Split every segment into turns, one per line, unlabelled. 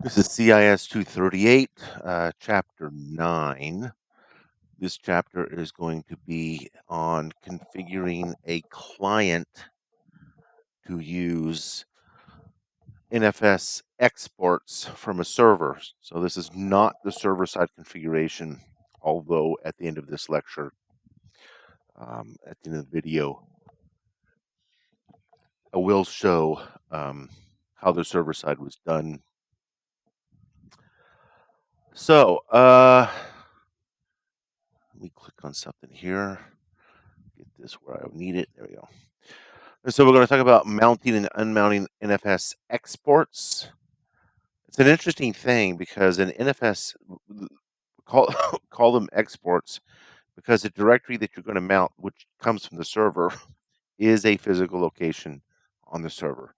This is CIS238, Chapter 9. This chapter is going to be on configuring a client to use NFS exports from a server. So this is not the server-side configuration, although at the end of this lecture, at the end of the video, I will show how the server side was done. So let me click on something here. Get this where I need it. There we go. And so we're going to talk about mounting and unmounting NFS exports. It's an interesting thing because in NFS, call them exports because the directory that you're going to mount, which comes from the server, is a physical location on the server.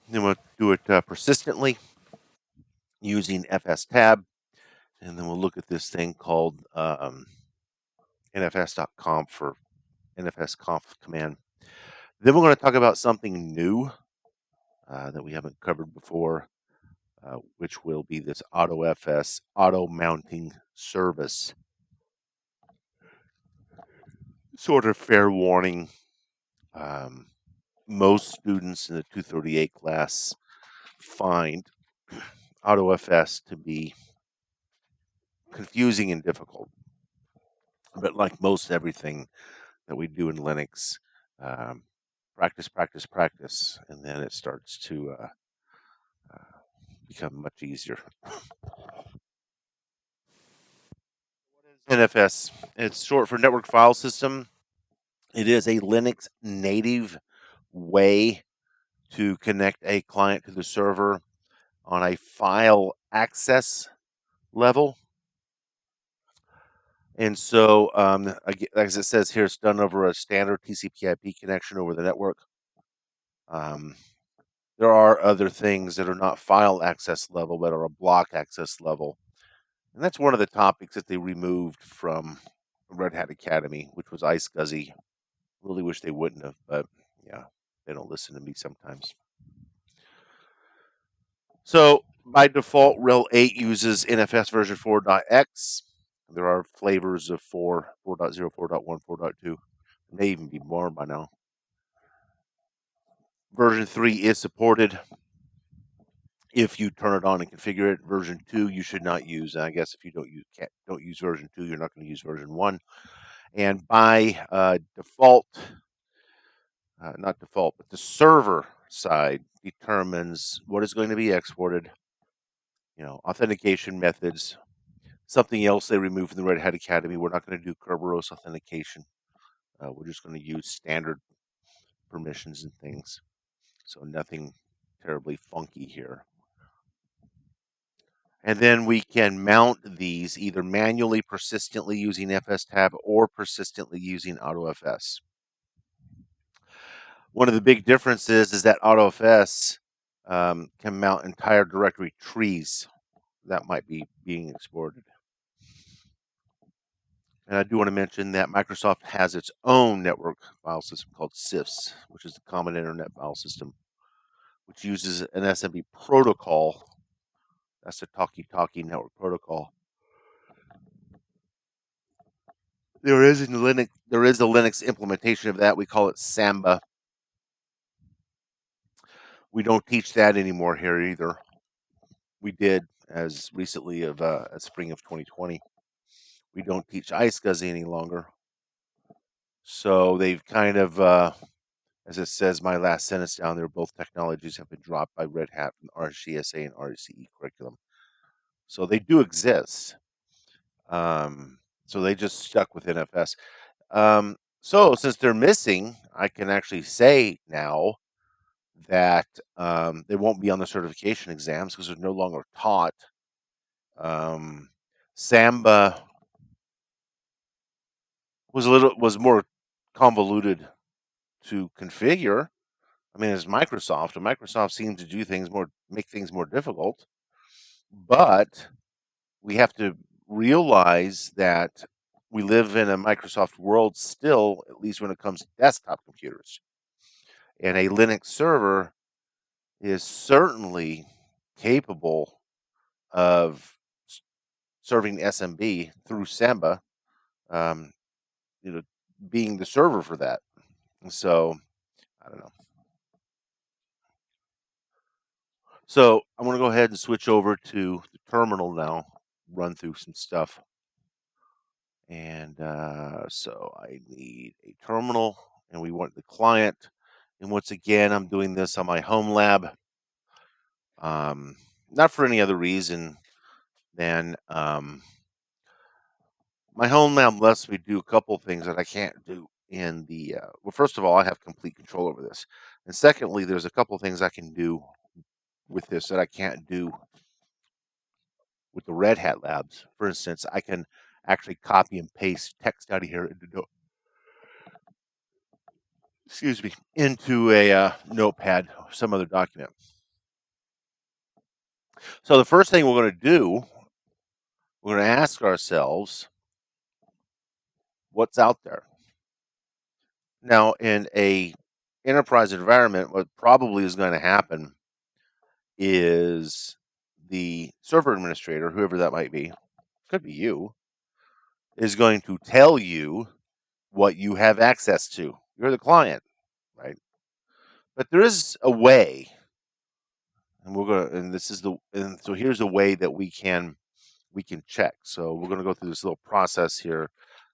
Then we'll do it persistently using fstab, and then we'll look at this thing called nfs.conf for NFS conf command. Then we're going to talk about something new that we haven't covered before, which will be this autofs, auto mounting service. Sort of fair warning. Most students in the 238 class find autofs to be confusing and difficult. But like most everything that we do in Linux, practice, practice, practice, and then it starts to become much easier. NFS, it's short for Network File System. It is a Linux native way to connect a client to the server on a file access level. And so, as it says here, it's done over a standard TCP/IP connection over the network. There are other things that are not file access level, but are a block access level. And that's one of the topics that they removed from Red Hat Academy, which was iSCSI. Really wish they wouldn't have, but yeah, they don't listen to me sometimes. So by default, RHEL 8 uses NFS version 4.x. There are flavors of 4, 4.0, 4.1, 4.2. There may even be more by now. Version 3 is supported if you turn it on and configure it. Version 2 you should not use. And I guess if you don't use version 2, you're not going to use version 1. And by default, not default, but the server side determines what is going to be exported. Authentication methods. Something else they removed from the Red Hat Academy. We're not going to do Kerberos authentication. We're just going to use standard permissions and things. So nothing terribly funky here. And then we can mount these either manually, persistently using fstab or persistently using autofs. One of the big differences is that autofs can mount entire directory trees that might be being exported. And I do want to mention that Microsoft has its own network file system called CIS, which is the Common Internet File System, which uses an SMB protocol. That's the talkie-talkie network protocol. There is a Linux implementation of that. We call it Samba. We don't teach that anymore here either. We did as recently of spring of 2020. We don't teach iSCSI any longer. So they've kind of, as it says, my last sentence down there, both technologies have been dropped by Red Hat from the RCSA and RCE curriculum. So they do exist. So they just stuck with NFS. So since they're missing, I can actually say now that they won't be on the certification exams because they're no longer taught. Samba was more convoluted to configure. I mean, it's Microsoft, and Microsoft seems to do things make things more difficult. But we have to realize that we live in a Microsoft world still, at least when it comes to desktop computers. And a Linux server is certainly capable of serving SMB through Samba, um, you know, being the server for that. So I don't know. So I'm going to go ahead and switch over to the terminal now, run through some stuff. And so I need a terminal, and we want the client. And once again, I'm doing this on my home lab, not for any other reason than my home lab lets me do a couple things that I can't do in the. Well, first of all, I have complete control over this, and secondly, there's a couple things I can do with this that I can't do with the Red Hat labs. For instance, I can actually copy and paste text out of here into excuse me, into a notepad or some other document. So the first thing we're going to do, we're going to ask ourselves, what's out there? Now, in a enterprise environment, what probably is going to happen is the server administrator, whoever that might be, could be you, is going to tell you what you have access to. You're the client, right? But there is a way, and we're going to, and this is the, and so here's a way that we can check. So we're going to go through this little process here.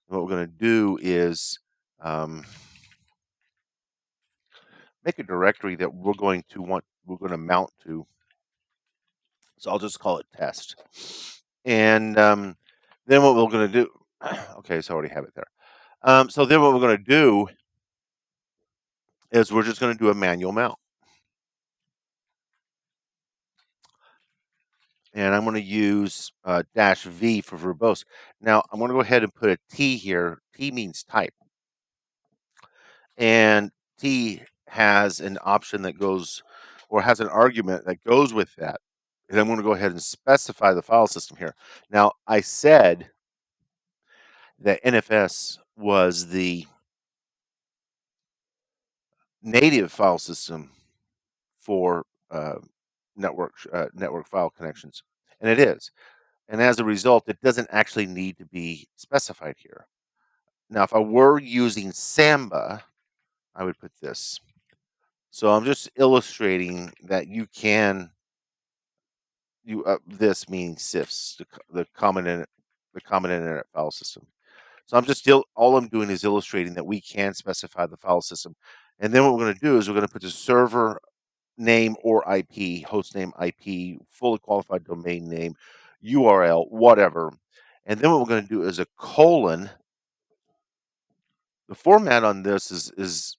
And what we're going to do is make a directory that we're going to mount to. So I'll just call it test. And then what we're going to do, okay, so I already have it there. So then what we're going to do is we're just going to do a manual mount. And I'm going to use -V for verbose. Now I'm going to go ahead and put a T here. T means type. And T has an option that goes, or has an argument that goes with that. And I'm going to go ahead and specify the file system here. Now, I said that NFS was the native file system for network file connections, and it is. And as a result, it doesn't actually need to be specified here. Now, if I were using Samba, I would put this. So I'm just illustrating that you can this meaning CIFS, the common internet file system. So I'm just still all I'm doing is illustrating that we can specify the file system, and then what we're going to do is we're going to put the server name or IP, host name, IP, fully qualified domain name, URL, whatever, and then what we're going to do is a colon. The format on this is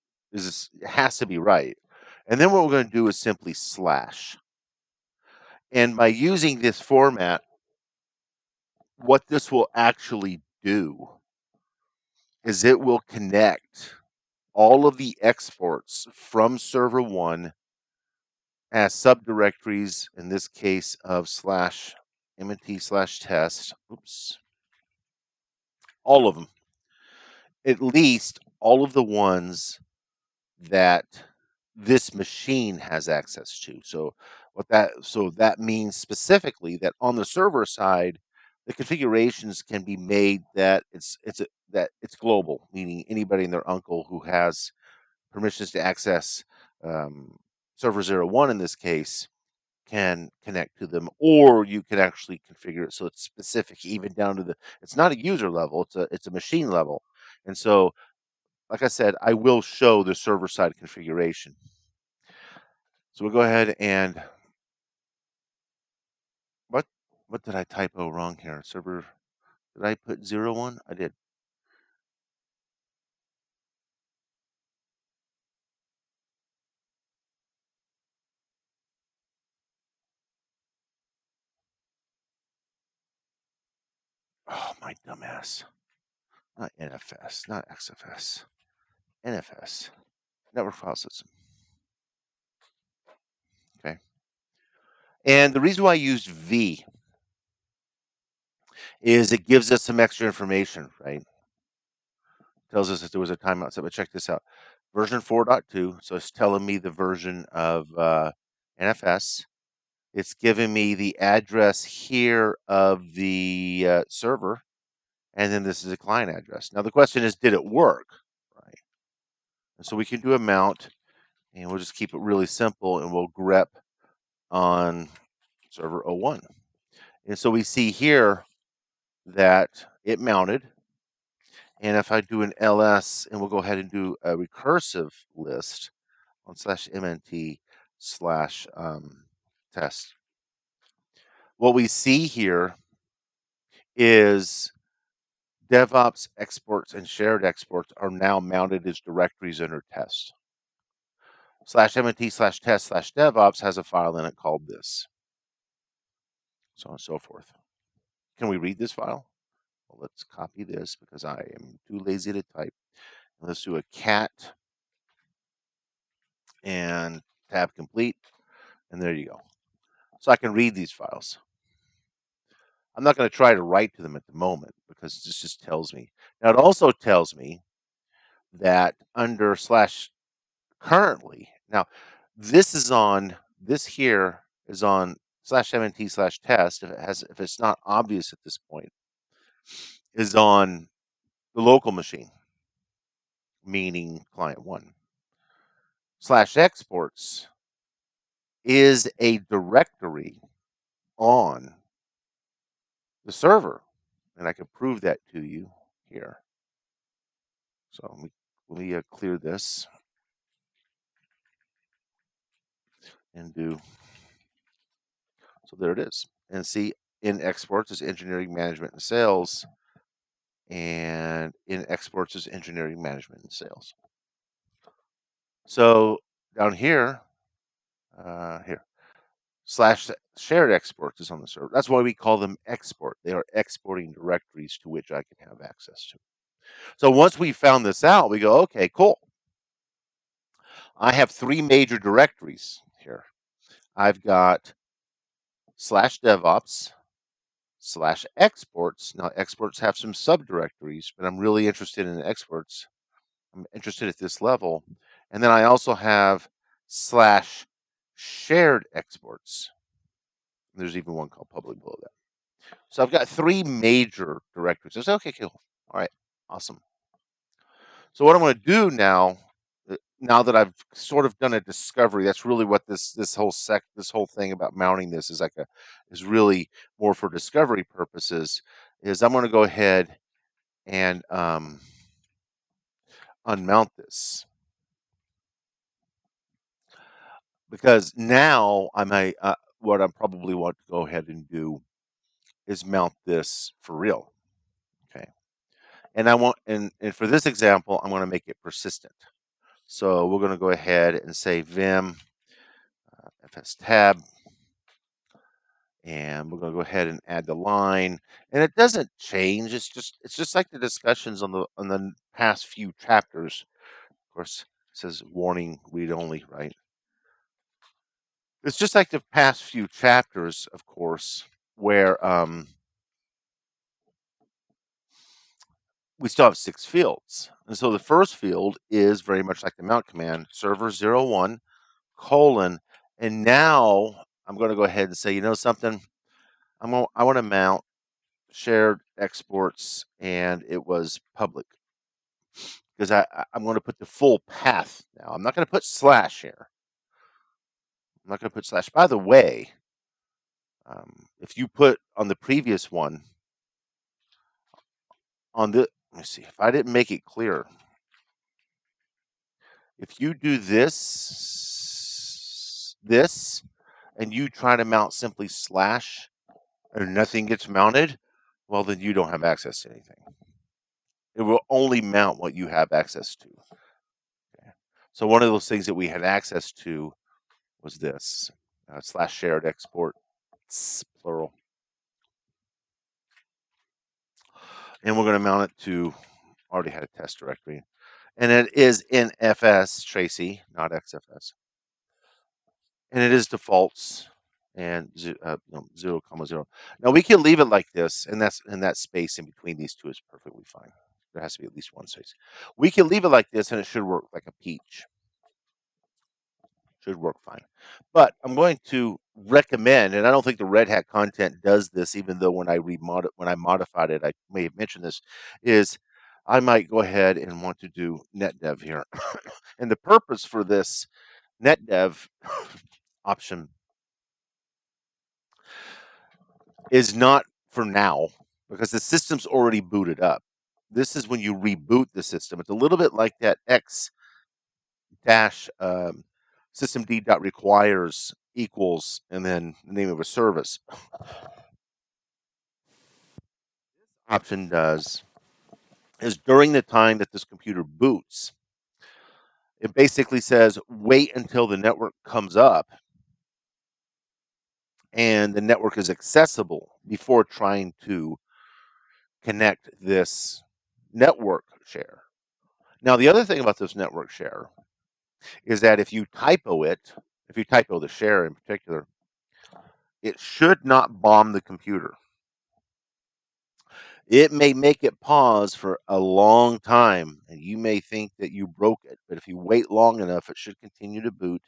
has to be right, and then what we're going to do is simply slash. And by using this format, what this will actually do is it will connect all of the exports from server 1 as subdirectories, in this case of /mnt/test. Oops. All of them. At least all of the ones that this machine has access to. So that means specifically that on the server side, the configurations can be made that it's global, meaning anybody and their uncle who has permissions to access server 01 in this case can connect to them, or you can actually configure it so it's specific even down to it's not a user level, it's a machine level. And so, like I said, I will show the server side configuration. So we'll go ahead and what did I typo wrong here? Server, did I put 01? I did. Oh, my dumbass. Not NFS, not XFS. NFS. Network file system. Okay. And the reason why I used V is it gives us some extra information, right? Tells us that there was a timeout set, but check this out. Version 4.2, so it's telling me the version of NFS. It's giving me the address here of the server, and then this is a client address. Now the question is, did it work? Right. And so we can do a mount, and we'll just keep it really simple, and we'll grep on server 01. And so we see here that it mounted. And if I do an ls, and we'll go ahead and do a recursive list on /mnt/test. What we see here is DevOps exports and shared exports are now mounted as directories under test. /mnt/test/DevOps has a file in it called this. So on and so forth. Can we read this file? Well, let's copy this because I am too lazy to type. Let's do a cat and tab complete, and there you go. So I can read these files. I'm not going to try to write to them at the moment because this just tells me. Now it also tells me that under /currently. Now this here is on /mnt/test. If it's not obvious at this point, is on the local machine, meaning client 1. /exports is a directory on the server, and I can prove that to you here. So let me clear this and do. So there it is. And see, in exports is engineering, management, and sales, and in exports is engineering, management, and sales. So down here, /shared exports is on the server. That's why we call them export. They are exporting directories to which I can have access to. So once we found this out, we go, okay, cool. I have 3 major directories here. I've got /DevOps, /exports. Now exports have some subdirectories, but I'm really interested in exports. I'm interested at this level. And then I also have /shared exports. There's even one called public below that. So I've got 3 major directories. I say, okay, cool. All right, awesome. So what I'm going to do now that I've sort of done a discovery, that's really what this whole thing about mounting this is is really more for discovery purposes, is I'm going to go ahead and unmount this. Because now what I probably want to go ahead and do is mount this for real. Okay. And and for this example, I'm going to make it persistent. So we're going to go ahead and say vim fstab, and we're going to go ahead and add the line. And it doesn't change. It's just like the discussions on the past few chapters. Of course, it says warning read only, right? It's just like the past few chapters, of course, where we still have 6 fields. And so the first field is very much like the mount command, server 01, and now I'm going to go ahead and say, you know something, I want to mount shared exports, and it was public, because I'm going to put the full path now. I'm not going to put / here. I'm not going to put /. By the way, if you put on the previous one, let me see, if I didn't make it clear, if you do this, and you try to mount simply / and nothing gets mounted, well, then you don't have access to anything. It will only mount what you have access to. Okay. So one of those things that we had access to was this /shared export, plural. And we're going to mount it to, already had a test directory. And it is NFS, Tracy, not XFS. And it is defaults and 0,0. Now we can leave it like this, and that space in between these two is perfectly fine. There has to be at least one space. We can leave it like this, and it should work like a peach. Should work fine. But I'm going to recommend, and I don't think the Red Hat content does this, even though when I modified it, I may have mentioned this, is I might go ahead and want to do NetDev here. And the purpose for this NetDev option is not for now because the system's already booted up. This is when you reboot the system. It's a little bit like that X dash systemd dot requires equals and then the name of a service. Option does is during the time that this computer boots, it basically says wait until the network comes up and the network is accessible before trying to connect this network share. Now, the other thing about this network share is that if you typo the share in particular, it should not bomb the computer. It may make it pause for a long time, and you may think that you broke it, but if you wait long enough, it should continue to boot,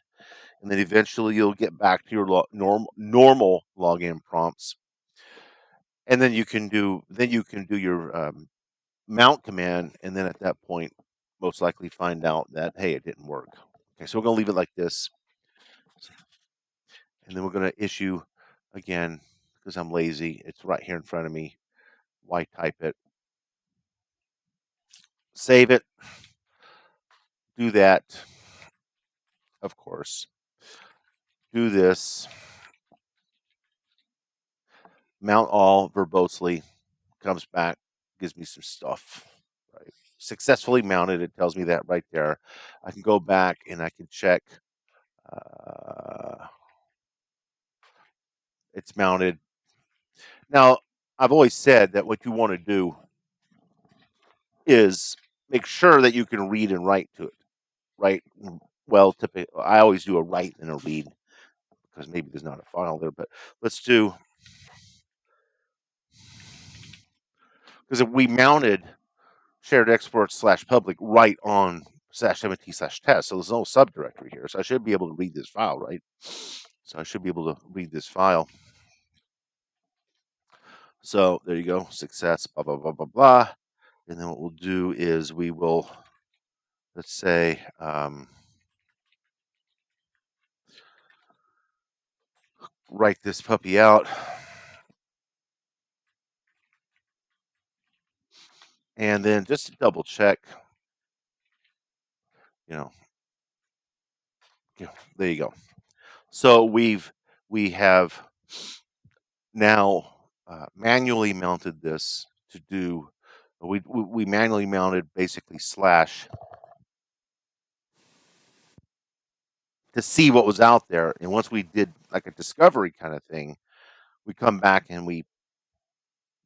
and then eventually you'll get back to your normal login prompts, and then you can do your mount command, and then at that point, most likely find out that hey, it didn't work. Okay, so we're going to leave it like this, and then we're going to issue again because I'm lazy. It's right here in front of me. Why type it? Save it. Do that, of course. Do this. Mount all verbosely. Comes back, gives me some stuff. Right. Successfully mounted. It tells me that right there. I can go back and I can check. It's mounted. Now, I've always said that what you want to do is make sure that you can read and write to it. Right. Well, typically, I always do a write and a read because maybe there's not a file there, but let's do, because if we mounted shared export slash public right on slash /mt slash test, so there's no subdirectory here, so I should be able to read this file, right? So I should be able to read this file. So there you go, success, blah, blah, blah, blah, blah. And then what we'll do is we will, let's say, write this puppy out. And then just to double check, you know, there you go. So we have now manually mounted this to do, we manually mounted basically slash to see what was out there. And once we did like a discovery kind of thing, we come back and we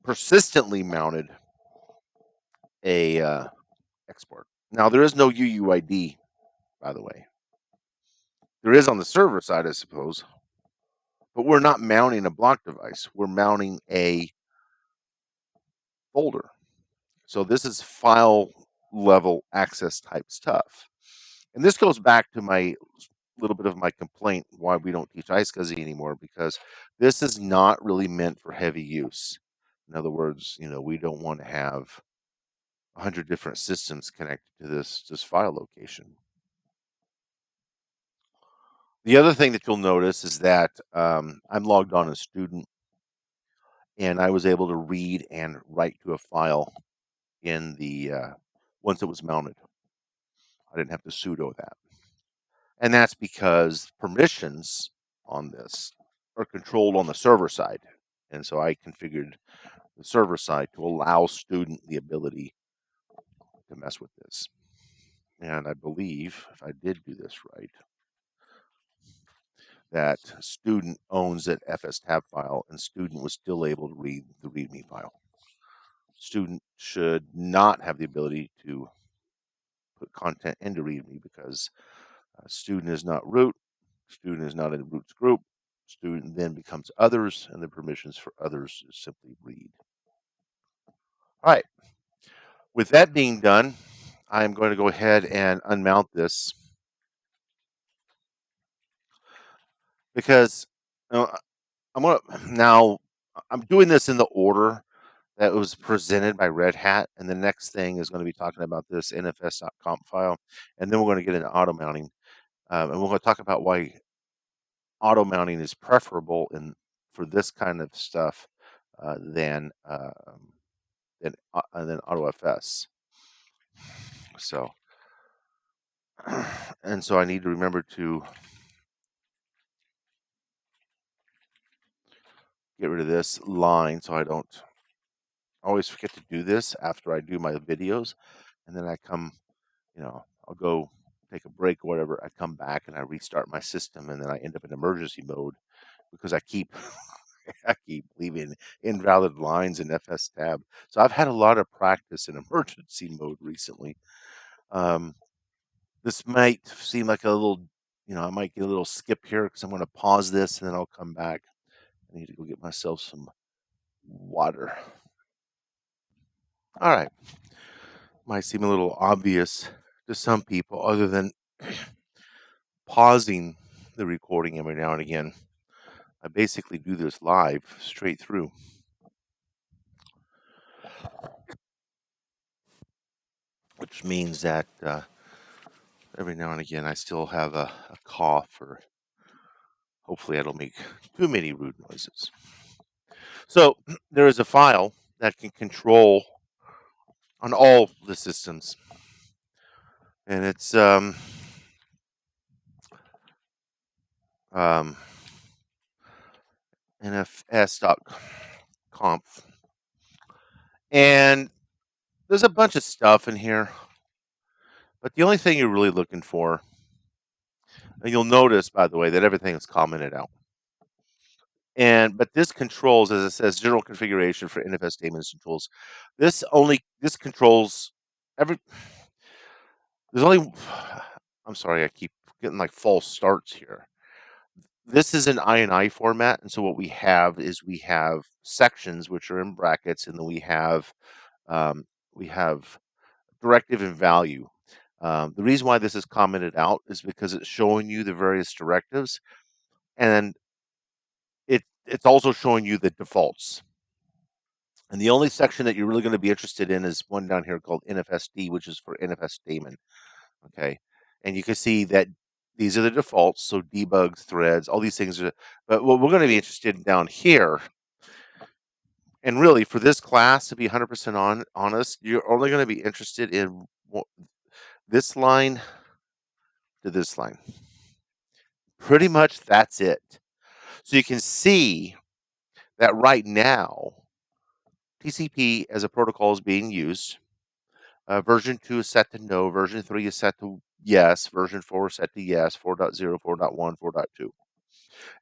persistently mounted a export. Now there is no UUID, by the way. There is on the server side, I suppose, but we're not mounting a block device. We're mounting a folder. So this is file level access type stuff. And this goes back to my little bit of my complaint why we don't teach iSCSI anymore, because this is not really meant for heavy use. In other words, we don't want to have 100 different systems connected to this file location. The other thing that you'll notice is that I'm logged on as student, and I was able to read and write to a file in the once it was mounted. I didn't have to sudo that. And that's because permissions on this are controlled on the server side. And so I configured the server side to allow student the ability to mess with this. And I believe, if I did do this right, that student owns that fstab file and student was still able to read the README file. Student should not have the ability to put content into README because student is not root, student is not in root's group, student then becomes others, and the permissions for others is simply read. All right, with that being done, I'm going to go ahead and unmount this. because I'm doing this in the order that was presented by Red Hat, and the next thing is going to be talking about this NFS.conf file, and then we're going to get into auto mounting, and we're going to talk about why auto mounting is preferable for this kind of stuff than autofs. So, and so I need to remember to get rid of this line so I don't always forget to do this after I do my videos, and then I come, I'll go take a break or whatever. I come back and I restart my system, and then I end up in emergency mode because I keep I keep leaving invalid lines in fstab. So I've had a lot of practice in emergency mode recently. This might seem like a little, I might get a little skip here because I'm going to pause this and then I'll come back. I need to go get myself some water. All right. Might seem a little obvious to some people, other than pausing the recording every now and again. I basically do this live straight through. Which means that every now and again I still have a cough, or hopefully I don't make too many rude noises. So there is a file that can control on all the systems, and it's NFS.conf, and there's a bunch of stuff in here, but the only thing you're really looking for, and you'll notice, by the way, that everything is commented out. But this controls, as it says, general configuration for NFS statements and tools. This controls every. There's only. I'm sorry, I keep getting like false starts here. This is an INI format, and so what we have is we have sections which are in brackets, and then we have directive and value. The reason why this is commented out is because it's showing you the various directives, and it's also showing you the defaults. And the only section that you're really going to be interested in is one down here called NFSD, which is for NFS daemon. Okay, and you can see that these are the defaults. So debugs, threads, all these things are. But what we're going to be interested in down here, and really for this class, to be 100% honest, you're only going to be interested in this line to this line. Pretty much that's it. So you can see that right now, TCP as a protocol is being used. Version 2 is set to no, version 3 is set to yes, version 4 is set to yes, 4.0, 4.1, 4.2.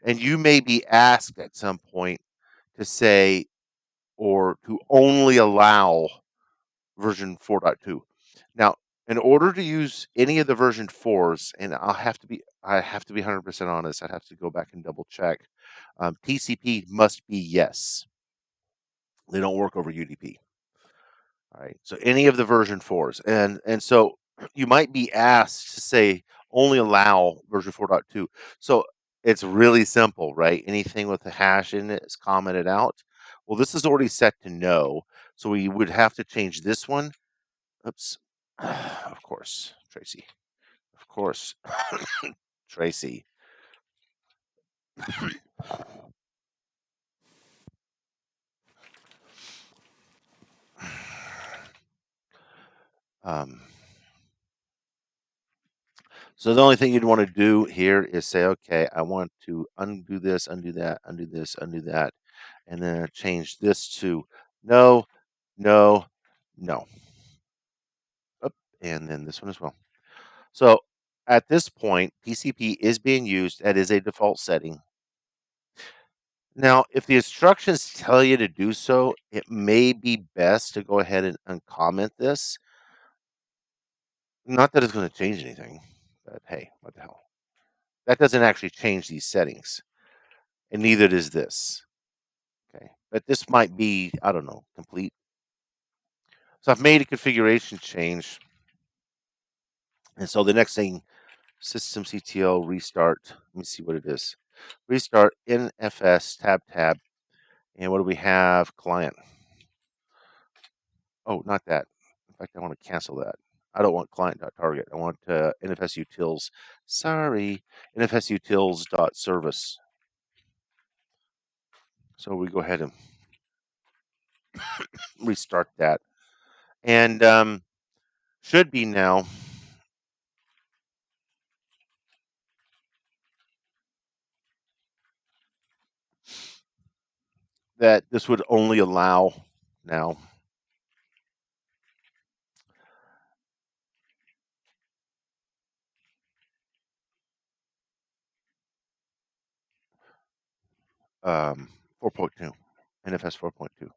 And you may be asked at some point to say, or to only allow version 4.2. Now, in order to use any of the version 4s, and I have to be 100% honest, I'd have to go back and double check. TCP must be yes. They don't work over UDP. All right. So any of the version 4s. And so you might be asked to say only allow version 4.2. So it's really simple, right? Anything with a hash in it is commented out. Well, this is already set to no. So we would have to change this one. Oops. Of course, Tracy. Of course. Tracy. So the only thing you'd want to do here is say, okay, I want to undo this, undo that, undo this, undo that, and then change this to no, no, no. And then this one as well. So at this point, TCP is being used. That is a default setting. Now, if the instructions tell you to do so, it may be best to go ahead and uncomment this. Not that it's going to change anything, but hey, what the hell. That doesn't actually change these settings, and neither does this. Okay, but this might be, I don't know, complete. So I've made a configuration change, and so the next thing, systemctl restart. Let me see what it is. Restart NFS tab. And what do we have? Client. Oh, not that. In fact, I want to cancel that. I don't want client.target. I want NFS utils. Sorry, NFS utils.service. So we go ahead and restart that. And should be now that this would only allow now um, 4.2, NFS 4.2.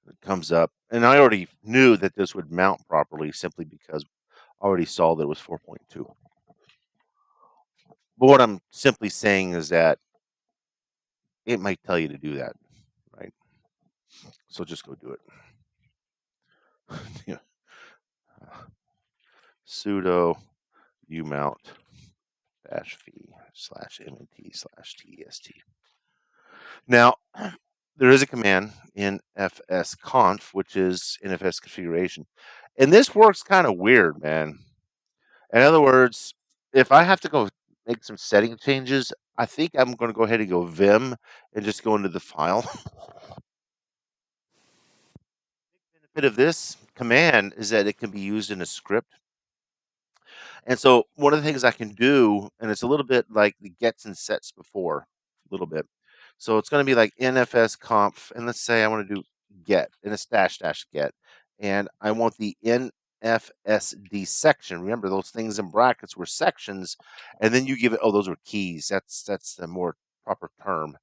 It comes up, and I already knew that this would mount properly simply because I already saw that it was 4.2. But what I'm simply saying is that it might tell you to do that, right? So just go do it. Yeah. Sudo umount -v/mnt/test. Now, there is a command in fsconf, which is NFS configuration. And this works kind of weird, man. In other words, if I have to go make some setting changes, I think I'm going to go ahead and go vim and just go into the file. The benefit of this command is that it can be used in a script. And so one of the things I can do, and it's a little bit like the gets and sets before, a little bit. So it's going to be like NFS conf, and let's say I want to do get in a -- get, and I want the NFSD section. Remember those things in brackets were sections, and then you give it. Oh, those were keys. That's the more proper term.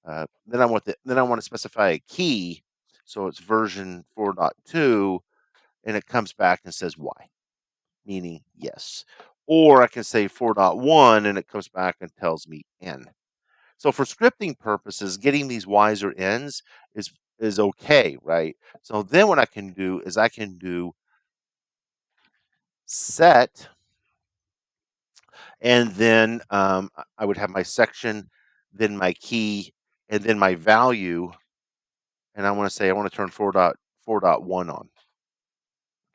Then I want to specify a key, so it's version 4.2, and it comes back and says why, meaning yes. Or I can say 4.1 and it comes back and tells me N. So for scripting purposes, getting these Y's or N's is okay, right? So then what I can do is I can do set, and then I would have my section, then my key, and then my value. And I want to say I want to turn 4.1 on.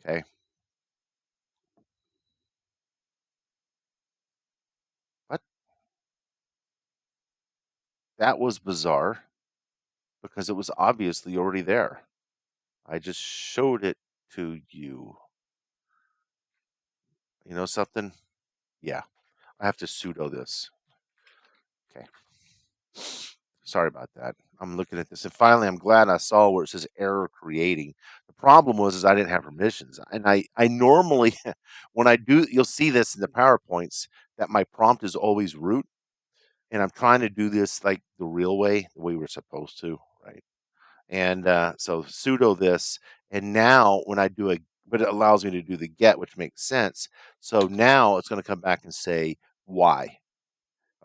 Okay. What? That was bizarre because it was obviously already there. I just showed it to you. You know something? Yeah, I have to sudo this. Okay. Sorry about that. I'm looking at this, and finally, I'm glad I saw where it says error creating. The problem was is I didn't have permissions, and I normally, when I do, you'll see this in the PowerPoints that my prompt is always root, and I'm trying to do this like the real way, the way we're supposed to, right? And so sudo this, and now when I do but it allows me to do the get, which makes sense. So now it's going to come back and say why.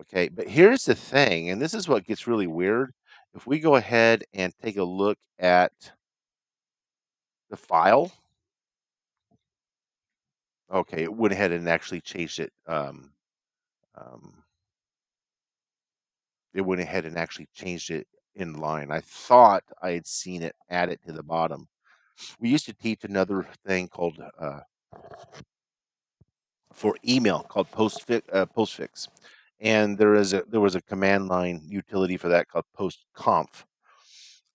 Okay, but here's the thing, and this is what gets really weird. If we go ahead and take a look at the file, okay, it went ahead and actually changed it. Um, it went ahead and actually changed it in line. I thought I had seen it add it to the bottom. We used to teach another thing called for email called postfix, and there was a command line utility for that called postconf,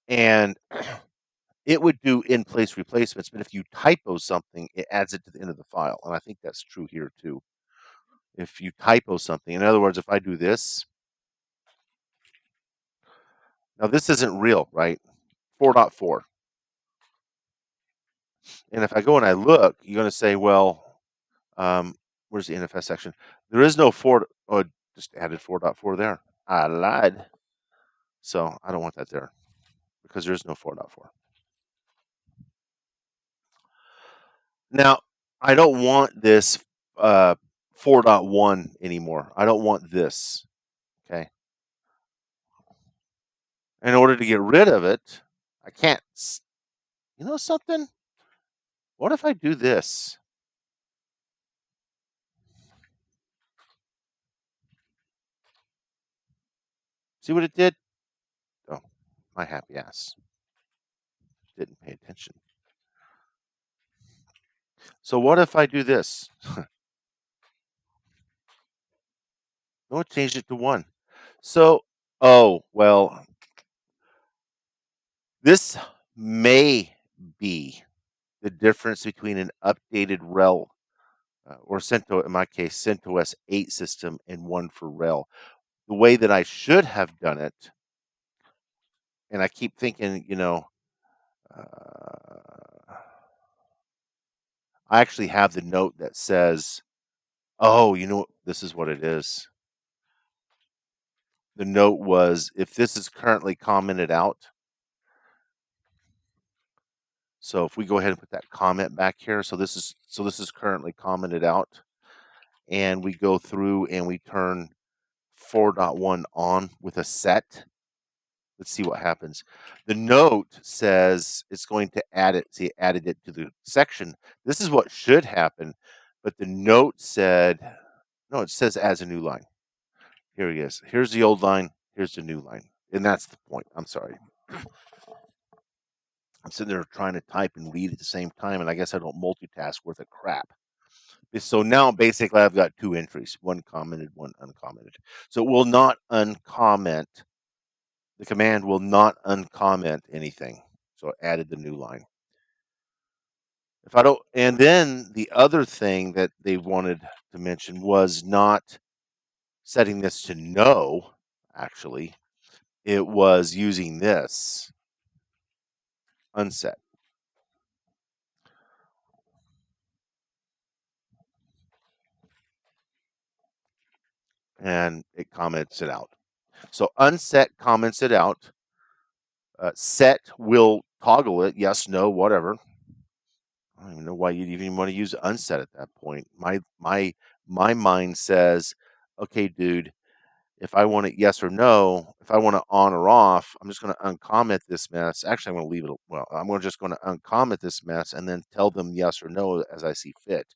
and it would do in place replacements. But if you typo something, it adds it to the end of the file, and I think that's true here too. If you typo something, in other words, if I do this, now this isn't real, right? 4.4. And if I go and I look, you're going to say, well, where's the NFS section? There is no 4. Oh, just added 4.4 there. I lied. So I don't want that there because there's no 4.4. Now, I don't want this 4.1 anymore. I don't want this. Okay. In order to get rid of it, I can't. You know something? What if I do this? See what it did? Oh, my happy ass didn't pay attention. So what if I do this? No, it changed it to 1. So, oh, well, this may be the difference between an updated RHEL or CentOS, in my case, CentOS 8 system and one for RHEL. The way that I should have done it, and I keep thinking, I actually have the note that says, oh, this is what it is. The note was, if this is currently commented out, so if we go ahead and put that comment back here, so this is currently commented out, and we go through and we turn 4.1 on with a set. Let's see what happens. The note says it's going to add it. See, it added it to the section. This is what should happen, but the note said, no, it says as a new line. Here he is. Here's the old line. Here's the new line. And that's the point. I'm sorry. I'm sitting there trying to type and read at the same time, and I guess I don't multitask worth a crap. So now basically I've got 2 entries, one commented, one uncommented. So it will not uncomment. The command will not uncomment anything. So I added the new line. If I don't, and then the other thing that they wanted to mention was not setting this to no, actually. It was using this unset. And it comments it out. So unset comments it out. Set will toggle it, yes, no, whatever. I don't even know why you'd even want to use unset at that point. My mind says, okay, dude, if I want it yes or no, if I want it on or off, I'm just going to uncomment this mess. Actually, I'm going to leave it. Well, I'm just going to uncomment this mess and then tell them yes or no as I see fit.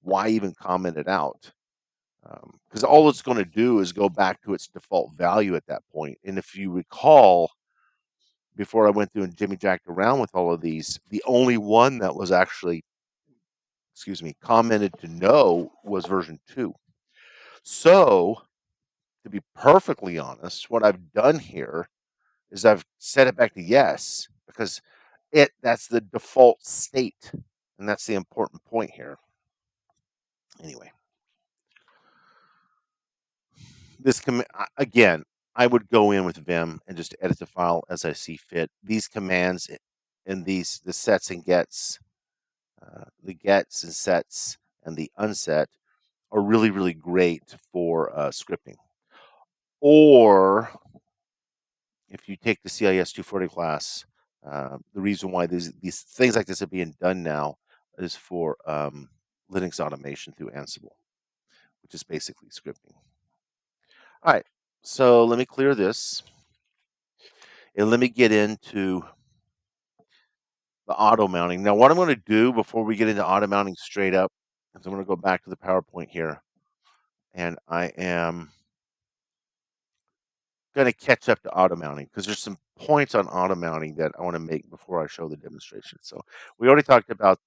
Why even comment it out? Because all it's going to do is go back to its default value at that point. And if you recall, before I went through and Jimmy jacked around with all of these, the only one that was actually, commented to no was version 2. So, to be perfectly honest, what I've done here is I've set it back to yes because that's the default state, and that's the important point here. Anyway, this again, I would go in with Vim and just edit the file as I see fit. These commands and the sets and gets, the gets and sets and the unset are really, really great for scripting. Or if you take the CIS240 class, the reason why these things like this are being done now is for Linux automation through Ansible, which is basically scripting. All right, so let me clear this, and let me get into the auto mounting. Now, what I'm going to do before we get into auto mounting straight up is I'm going to go back to the PowerPoint here, and I am going to catch up to auto mounting because there's some points on auto mounting that I want to make before I show the demonstration. So we've already talked about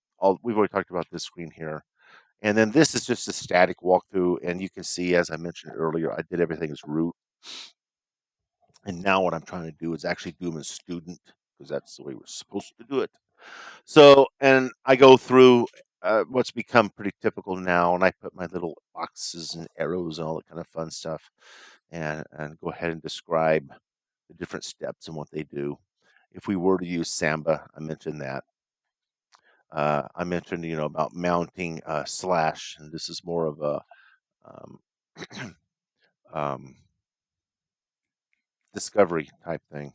this screen here, and then this is just a static walkthrough, and you can see, as I mentioned earlier, I did everything as root, and now what I'm trying to do is actually do them as student because that's the way we're supposed to do it. So, and I go through what's become pretty typical now, and I put my little boxes and arrows and all that kind of fun stuff, and go ahead and describe the different steps and what they do. If we were to use Samba, I mentioned that. I mentioned, about mounting slash, and this is more of a um, discovery type thing.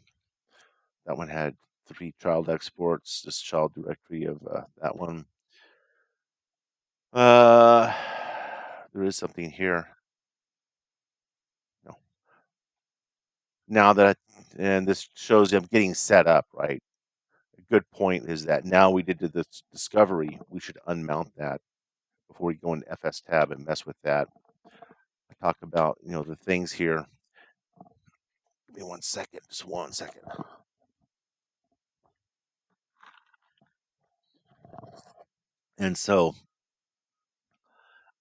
That one had 3 child exports, this child directory of that one. There is something here. No. Now that, and this shows I'm getting set up, right? A good point is that now we did this discovery, we should unmount that before we go into fstab and mess with that. I talk about, the things here. Give me 1 second, just 1 second. And so,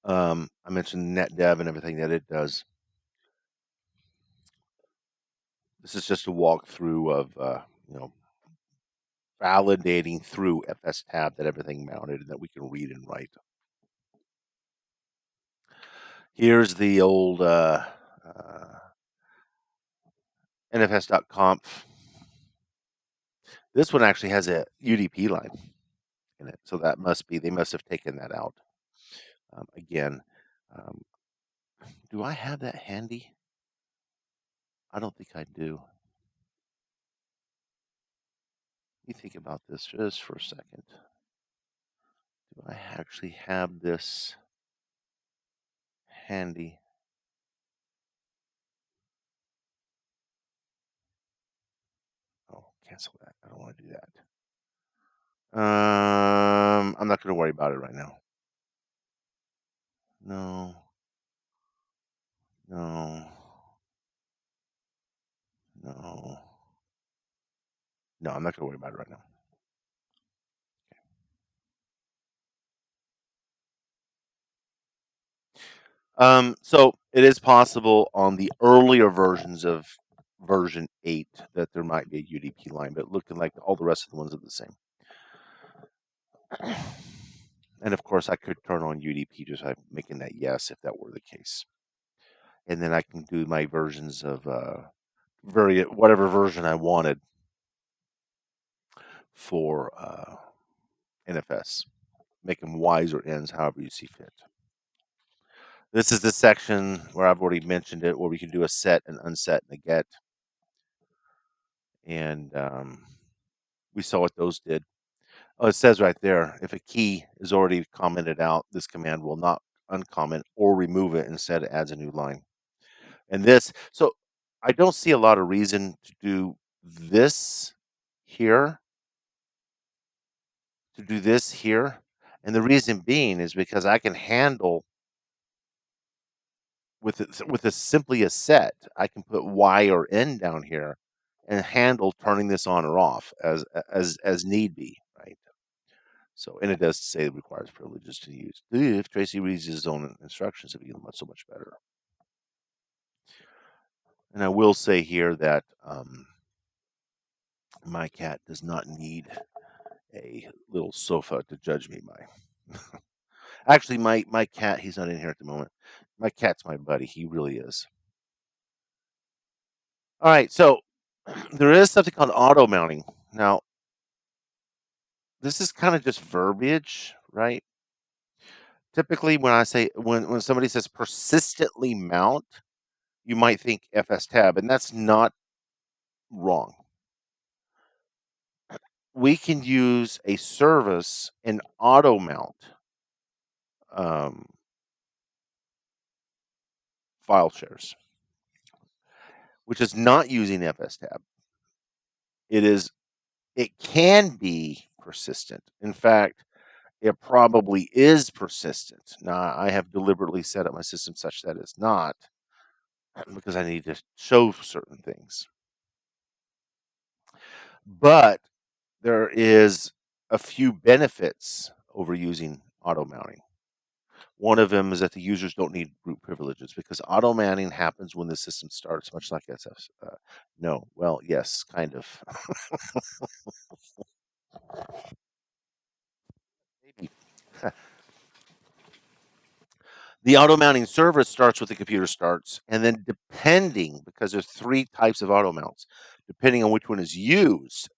I mentioned NetDev and everything that it does. This is just a walkthrough of, validating through fstab that everything mounted and that we can read and write. Here's the old NFS.conf. This one actually has a UDP line in it, so that they must have taken that out. Again, do I have that handy? I don't think I do. Let me think about this just for a second. Do I actually have this handy? Oh, cancel that. I don't want to do that. I'm not going to worry about it right now. No. No. No. No, I'm not going to worry about it right now. So it is possible on the earlier versions of version 8 that there might be a UDP line, but looking like all the rest of the ones are the same. And of course, I could turn on UDP just by making that yes if that were the case. And then I can do my versions of whatever version I wanted for NFS. Make them Ys or Ns, however you see fit. This is the section where I've already mentioned it, where we can do a set and unset and a get. And we saw what those did. Oh, it says right there, if a key is already commented out, this command will not uncomment or remove it. Instead, it adds a new line. And so I don't see a lot of reason to do this here, And the reason being is because I can handle with simply a set, I can put Y or N down here and handle turning this on or off as need be, right? So, and it does say it requires privileges to use. If Tracy reads his own instructions, it'll be so much better. And I will say here that my cat does not need a little sofa to judge me by. Actually, my cat, he's not in here at the moment. My cat's my buddy. He really is. All right, so there is something called auto mounting. Now, this is kind of just verbiage, right? Typically, when somebody says persistently mount, you might think fstab, and that's not wrong. We can use a service and auto mount file shares, which is not using fstab. It can be persistent. In fact, it probably is persistent. Now, I have deliberately set up my system such that it's not, because I need to show certain things. But there is a few benefits over using auto mounting. One of them is that the users don't need root privileges, because auto mounting happens when the system starts, much like SF. No, well, yes, kind of. Maybe. The auto mounting service starts with the computer starts, and then because there's 3 types of auto mounts, depending on which one is used,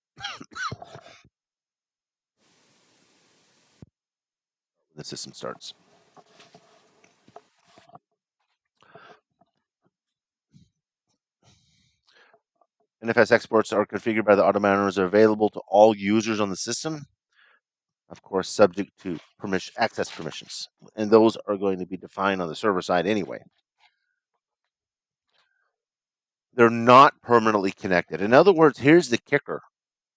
the system starts. NFS exports are configured by the auto mounters, are available to all users on the system, of course, subject to access permissions, and those are going to be defined on the server side anyway. They're not permanently connected. In other words, here's the kicker.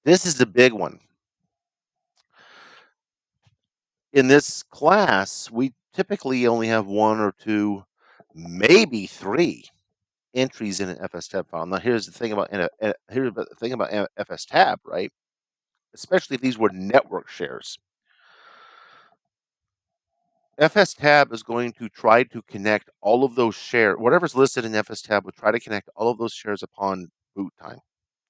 This is the big one. In this class, we typically only have 1 or 2, maybe 3 entries in an fstab file. Now, here's the thing about fstab, right? Especially if these were network shares. fstab is going to try to connect all of those shares, whatever's listed in fstab will try to connect all of those shares upon boot time.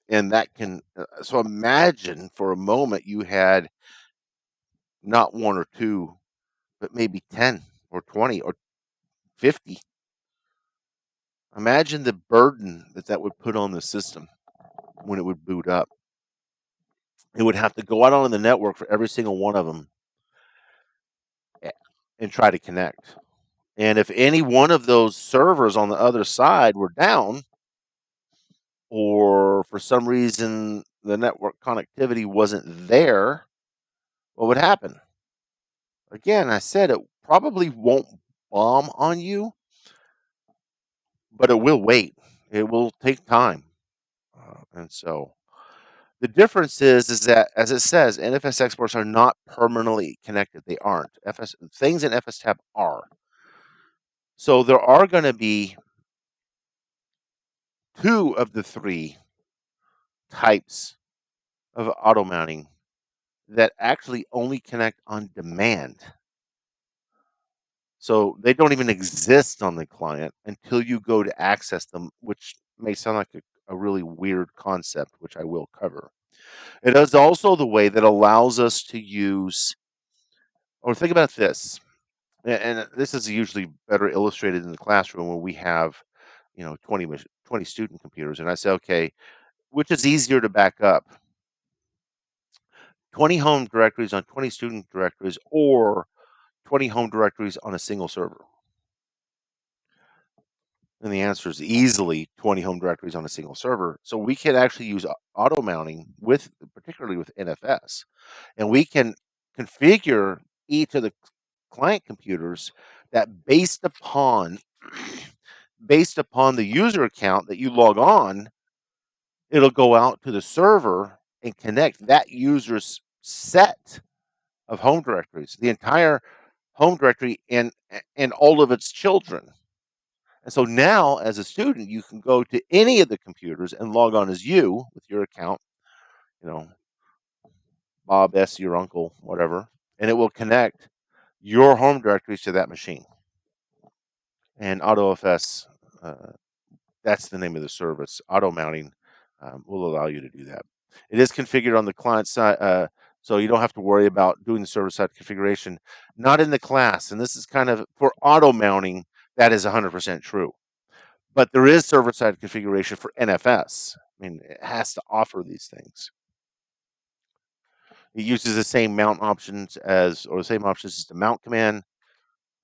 And that can, so imagine for a moment you had not one or two, but maybe 10 or 20 or 50. Imagine the burden that would put on the system when it would boot up. It would have to go out on the network for every single one of them and try to connect. And if any one of those servers on the other side were down, or for some reason the network connectivity wasn't there, what would happen? Again, I said it probably won't bomb on you, but it will wait. It will take time. And so the difference is that, as it says, NFS exports are not permanently connected. They aren't. Things in fstab are. So there are going to be two of the three types of auto mounting that actually only connect on demand. So they don't even exist on the client until you go to access them, which may sound like a really weird concept, which I will cover. It is also the way that allows us to use, or think about this, and this is usually better illustrated in the classroom when we have, 20 student computers, and I say, okay, which is easier to back up? 20 home directories on 20 student directories, or 20 home directories on a single server? And the answer is easily 20 home directories on a single server. So we can actually use auto mounting particularly with NFS, and we can configure each of the client computers that based upon the user account that you log on, it'll go out to the server and connect that user's set of home directories, the entire home directory and all of its children. And so now, as a student, you can go to any of the computers and log on as you with your account, Bob, S, your uncle, whatever, and it will connect your home directories to that machine. And autofs, that's the name of the service. Auto mounting will allow you to do that. It is configured on the client side, so you don't have to worry about doing the server side configuration. Not in the class, and this is kind of for auto mounting. That is 100% true. But there is server-side configuration for NFS. I mean, it has to offer these things. It uses the same mount options the same options as the mount command.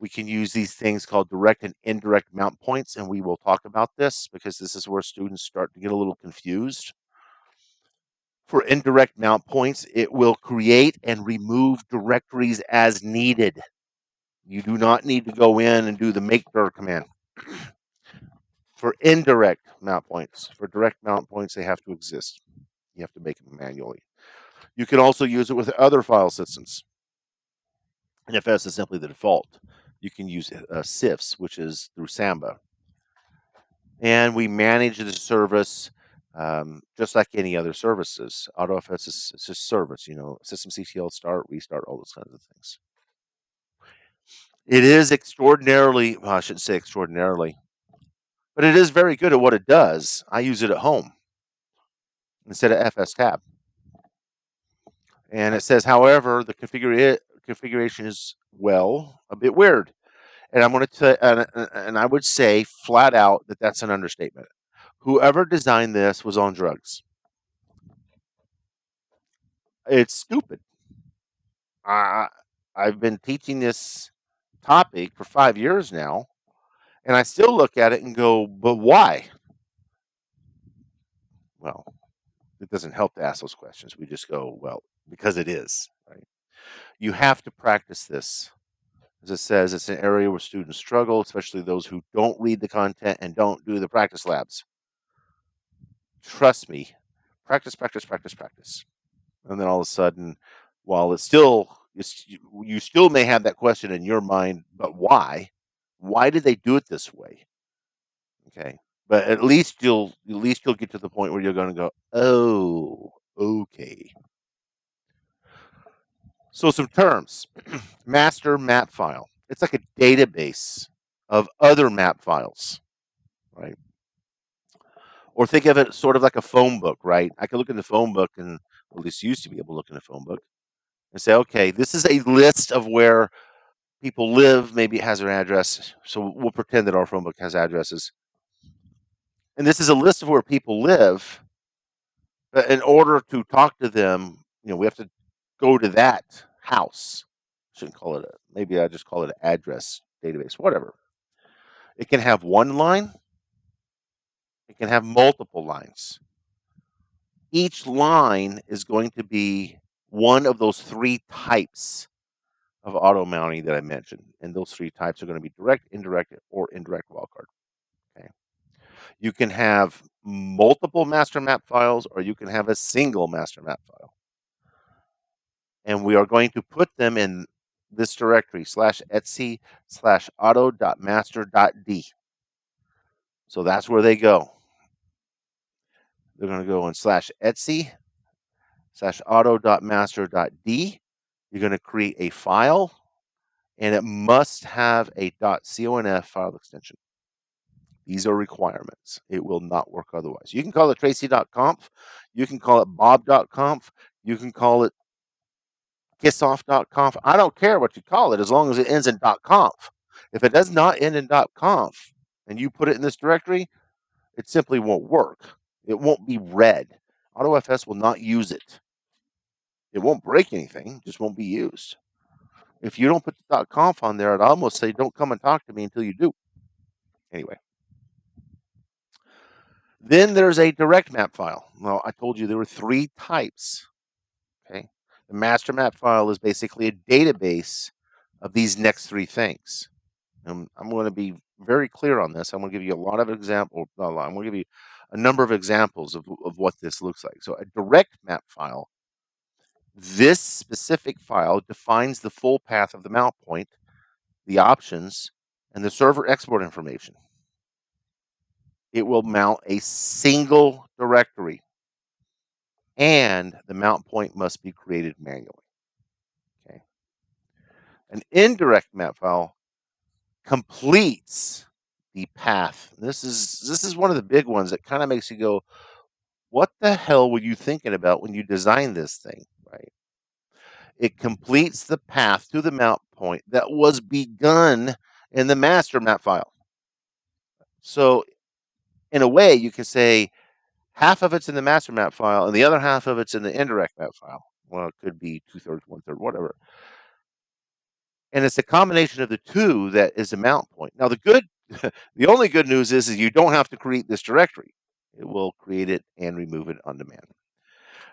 We can use these things called direct and indirect mount points, and we will talk about this because this is where students start to get a little confused. For indirect mount points, it will create and remove directories as needed. You do not need to go in and do the make dir command. For indirect mount points, for direct mount points, they have to exist. You have to make them manually. You can also use it with other file systems. NFS is simply the default. You can use CIFs, which is through Samba. And we manage the service just like any other services. AutoFS is a service, systemctl start, restart, all those kinds of things. It is extraordinarily, well, I shouldn't say extraordinarily, but it is very good at what it does. I use it at home instead of fstab. And it says, however, the configuration is, well, a bit weird. And I'm going to and I would say flat out that that's an understatement. Whoever designed this was on drugs. It's stupid. I've been teaching this topic for 5 years now, and I still look at it and go, but why? Well, it doesn't help to ask those questions. We just go, well, because it is, right? You have to practice this. As it says, it's an area where students struggle, especially those who don't read the content and don't do the practice labs. Trust me, practice, practice, practice, practice. And then all of a sudden, while you still may have that question in your mind, but why? Why did they do it this way? Okay. But at least you'll get to the point where you're going to go, oh, okay. So some terms: master map file. It's like a database of other map files, right? Or think of it sort of like a phone book, right? I can look in the phone book, and well, at least used to be able to look in a phone book and say, okay, this is a list of where people live. Maybe it has an address. So we'll pretend that our phone book has addresses. And this is a list of where people live. But in order to talk to them, we have to go to that house. Shouldn't call it maybe I just call it an address database, whatever. It can have one line. It can have multiple lines. Each line is going to be one of those three types of auto mounting that I mentioned. And those three types are going to be direct, indirect, or indirect wildcard. Okay. You can have multiple master map files, or you can have a single master map file. And we are going to put them in this directory /etc/auto.master.d. So that's where they go. They're going to go in /etc/auto.master.d. You're going to create a file, and it must have a .conf file extension. These are requirements. It will not work otherwise. You can call it tracy.conf. You can call it bob.conf. You can call it kissoff.conf. I don't care what you call it as long as it ends in .conf. If it does not end in .conf and you put it in this directory, it simply won't work. It won't be read. AutoFS will not use it. It won't break anything, just won't be used. If you don't put the .conf on there, I'd almost say don't come and talk to me until you do. Anyway. Then there's a direct map file. Well, I told you there were three types. Okay. The master map file is basically a database of these next three things. And I'm going to be very clear on this. I'm going to give you a lot of examples. I'm going to give you a number of examples of what this looks like. So a direct map file, this specific file defines the full path of the mount point, the options, and the server export information. It will mount a single directory, and the mount point must be created manually. Okay. An indirect map file completes the path. This is one of the big ones that kind of makes you go, what the hell were you thinking about when you designed this thing, right? It completes the path to the mount point that was begun in the master map file. So in a way, you can say half of it's in the master map file and the other half of it's in the indirect map file. Well, it could be 2/3, 1/3, whatever. And it's a combination of the two that is a mount point. Now, the only good news is you don't have to create this directory. It will create it and remove it on demand.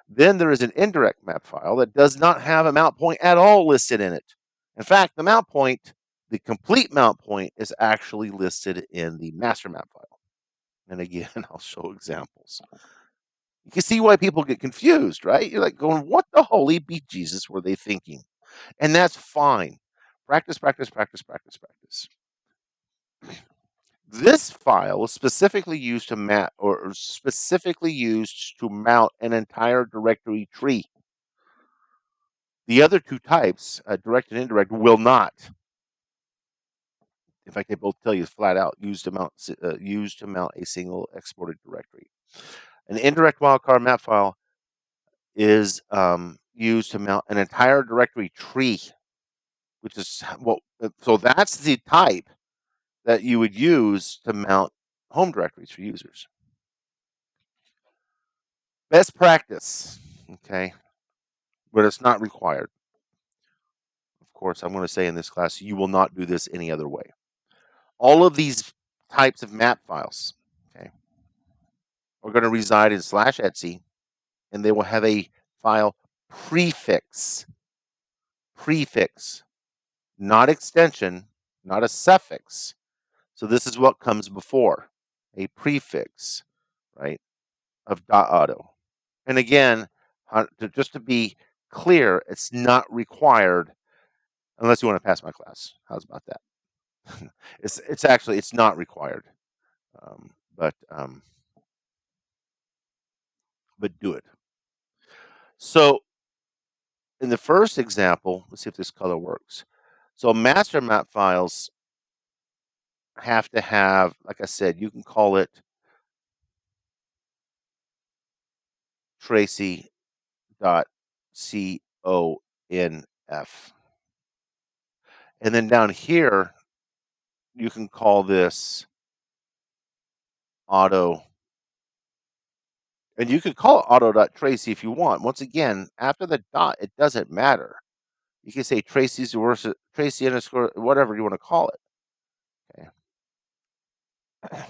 Then there is an indirect map file that does not have a mount point at all listed in it. In fact, the mount point, the complete mount point, is actually listed in the master map file. And again, I'll show examples. You can see why people get confused, right? You're like going, what the holy bejesus were they thinking? And that's fine. Practice, practice, practice, practice, practice. This file is specifically used to mount an entire directory tree. The other two types, direct and indirect, will not. In fact, they both tell you flat out used to mount a single exported directory. An indirect wildcard map file is used to mount an entire directory tree, which is so that's the type that you would use to mount home directories for users. Best practice, okay, but it's not required. Of course, I'm going to say in this class, you will not do this any other way. All of these types of map files, okay, are going to reside in /etc, and they will have a file prefix, not extension, not a suffix. So this is what comes before, a prefix, right, of .auto. And again, just to be clear, it's not required unless you want to pass my class. How's about that? It's not required. but do it. So in the first example, let's see if this color works. So master map files have to have, like I said, you can call it Tracy.conf. And then down here, you can call this auto. And you could call it auto.tracy if you want. Once again, after the dot, it doesn't matter. You can say Tracy's versus Tracy underscore, whatever you want to call it. Okay.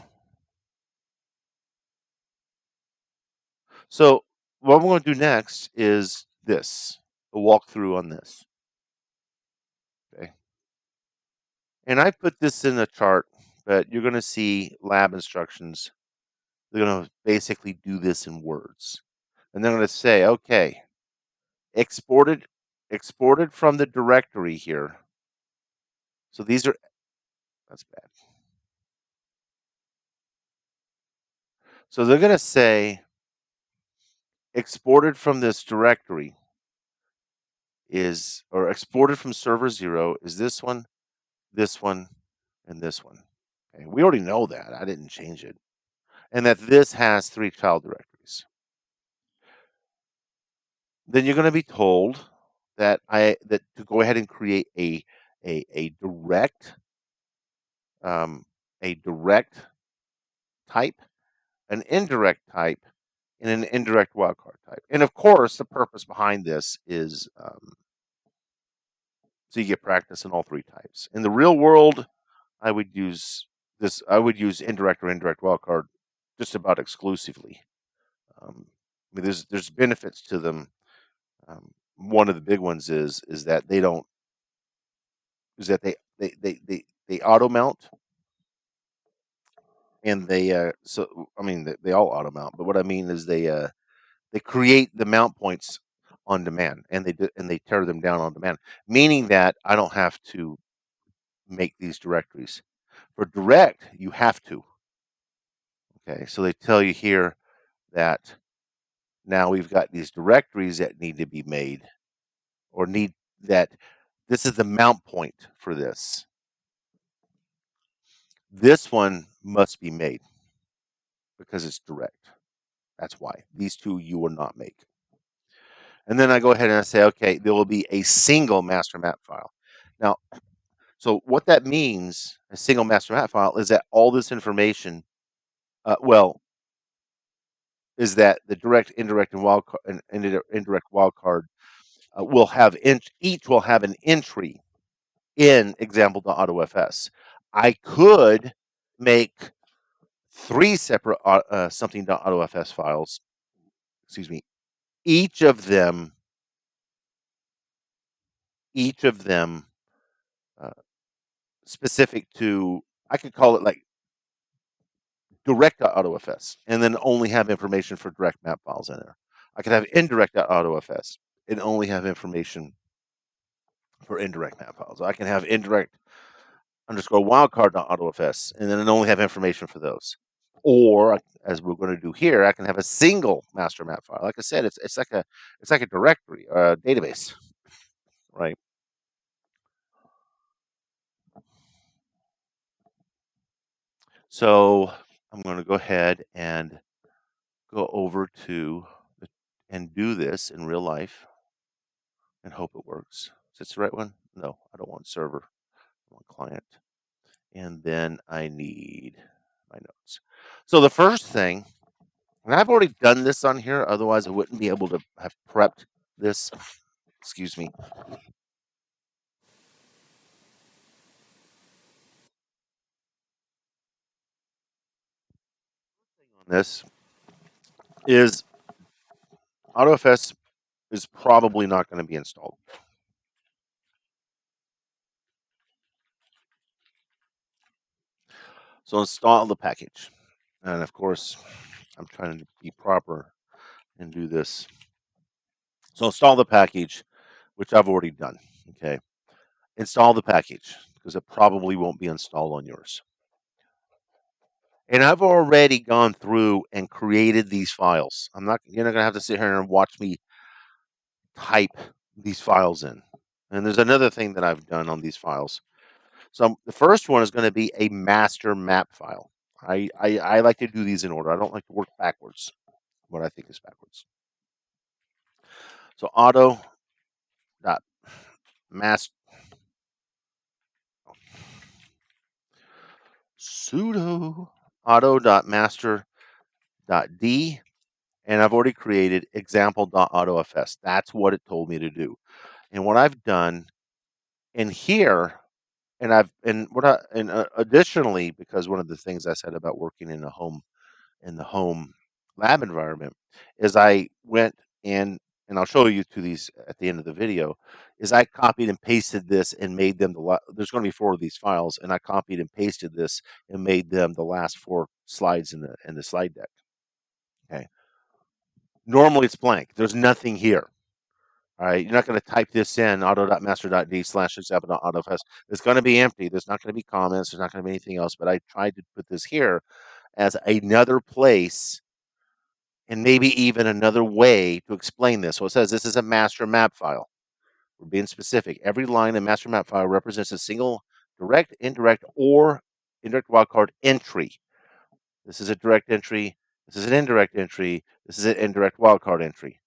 So what I'm going to do next is this, a walkthrough on this. Okay. And I put this in a chart, but you're going to see lab instructions. They're going to basically do this in words. And they're going to say, okay, exported from the directory here. So these are, that's bad. So they're going to say exported from this directory is, or exported from server 0 is this one, and this one. Okay, we already know that. I didn't change it. And that this has 3 child directories. Then you're going to be told that to go ahead and create a direct type, an indirect type, and an indirect wildcard type. And of course, the purpose behind this is so you get practice in all 3 types. In the real world, I would use this. I would use indirect or indirect wildcard just about exclusively. I mean, there's benefits to them. One of the big ones is that they don't is that they auto mount, and they so I mean they all auto mount, but what I mean is they create the mount points on demand, and they tear them down on demand, meaning that I don't have to make these directories. For direct, you have to. Okay, so they tell you here that now we've got these directories that need to be made, or need that this is the mount point for this. This one must be made because it's direct. That's why. These two you will not make. And then I go ahead and I say, okay, there will be a single master map file. Now, so what that means, a single master map file, is that all this information, is that the direct, indirect, and indirect wildcard will have each will have an entry in example.autofs. I could make 3 separate something.autofs files. Excuse me. Each of them specific to, I could call it like direct.autofs, and then only have information for direct map files in there. I could have indirect.autofs and only have information for indirect map files. I can have indirect underscore wildcard.autofs and then only have information for those. Or, as we're going to do here, I can have a single master map file. Like I said, it's like a directory, a database, right? So I'm going to go ahead and go over to and do this in real life and hope it works. Is this the right one? No, I don't want server. I want client. And then I need my notes. So the first thing, and I've already done this on here, otherwise I wouldn't be able to have prepped this. Excuse me. On this is AutoFS is probably not going to be installed. So install the package. And of course, I'm trying to be proper and do this. So install the package, which I've already done. Okay. Install the package because it probably won't be installed on yours. And I've already gone through and created these files. You're not going to have to sit here and watch me type these files in. And there's another thing that I've done on these files. So the first one is going to be a master map file. I like to do these in order. I don't like to work backwards. What I think is backwards. So auto.master sudo auto.master.d, and I've already created example.autofs. That's what it told me to do. And what I've done in here, and additionally, because one of the things I said about working in the home lab environment is I went in, and I'll show you to these at the end of the video, is I copied and pasted this and made them there's going to be 4 of these files, and I copied and pasted this and made them the last 4 slides in the slide deck. Okay. Normally it's blank. There's nothing here. All right. You're not going to type this in auto.master.d/example.autofs. It's going to be empty. There's not going to be comments. There's not going to be anything else. But I tried to put this here as another place and maybe even another way to explain this. So it says this is a master map file. We're being specific. Every line in master map file represents a single direct, indirect, or indirect wildcard entry. This is a direct entry. This is an indirect entry. This is an indirect wildcard entry.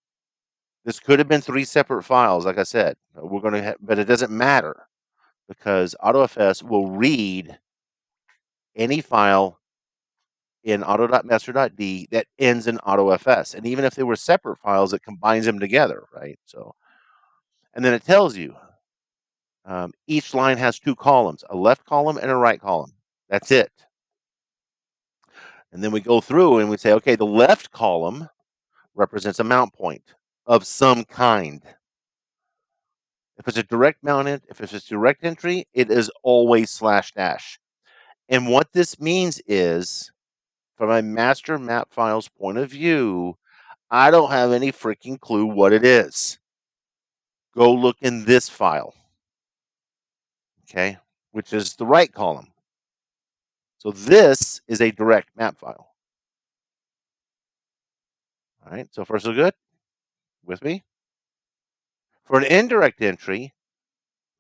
This could have been 3 separate files, like I said. We're going to, but it doesn't matter because AutoFS will read any file in auto.master.d that ends in autofs. And even if they were separate files, it combines them together, right? So, and then it tells you each line has 2 columns, a left column and a right column. That's it. And then we go through and we say, okay, the left column represents a mount point of some kind. If it's a direct entry, it is always /dash. And what this means is, from a master map file's point of view, I don't have any freaking clue what it is. Go look in this file, okay, which is the right column. So this is a direct map file. All right, so far so good? With me? For an indirect entry,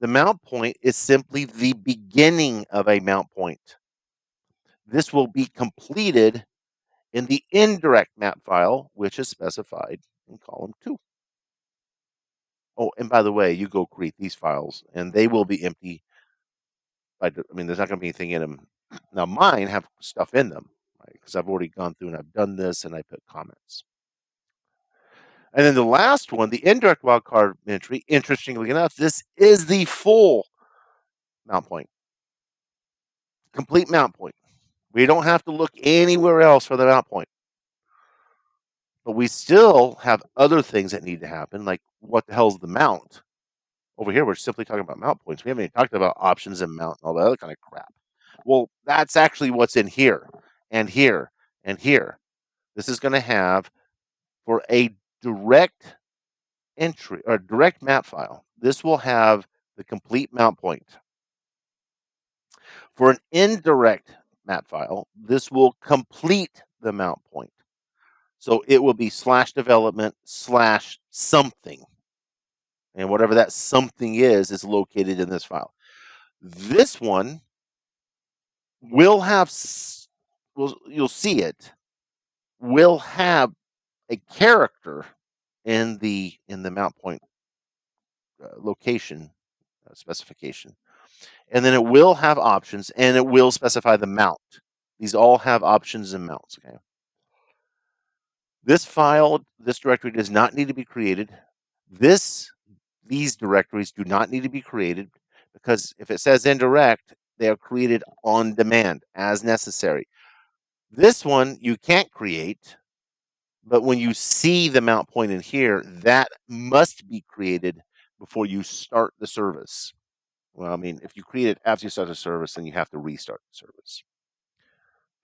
the mount point is simply the beginning of a mount point. This will be completed in the indirect map file, which is specified in column 2. Oh, and by the way, you go create these files, and they will be empty. I mean, there's not going to be anything in them. Now, mine have stuff in them, right? Because I've already gone through and I've done this, and I put comments. And then the last one, the indirect wildcard entry, interestingly enough, this is the full mount point, complete mount point. We don't have to look anywhere else for the mount point. But we still have other things that need to happen, like what the hell's the mount? Over here, we're simply talking about mount points. We haven't even talked about options and mount and all that other kind of crap. Well, that's actually what's in here and here and here. This is going to have, for a direct entry or direct map file, this will have the complete mount point. For an indirect map file, this will complete the mount point. So it will be /development /something. And whatever that something is located in this file. This one will have, you'll see it, will have a character in the mount point location specification. And then it will have options, and it will specify the mount. These all have options and mounts, okay? This file, this directory does not need to be created. These directories do not need to be created because if it says indirect, they are created on demand as necessary. This one you can't create, but when you see the mount point in here, that must be created before you start the service. Well, I mean, if you create it after you start the service, then you have to restart the service.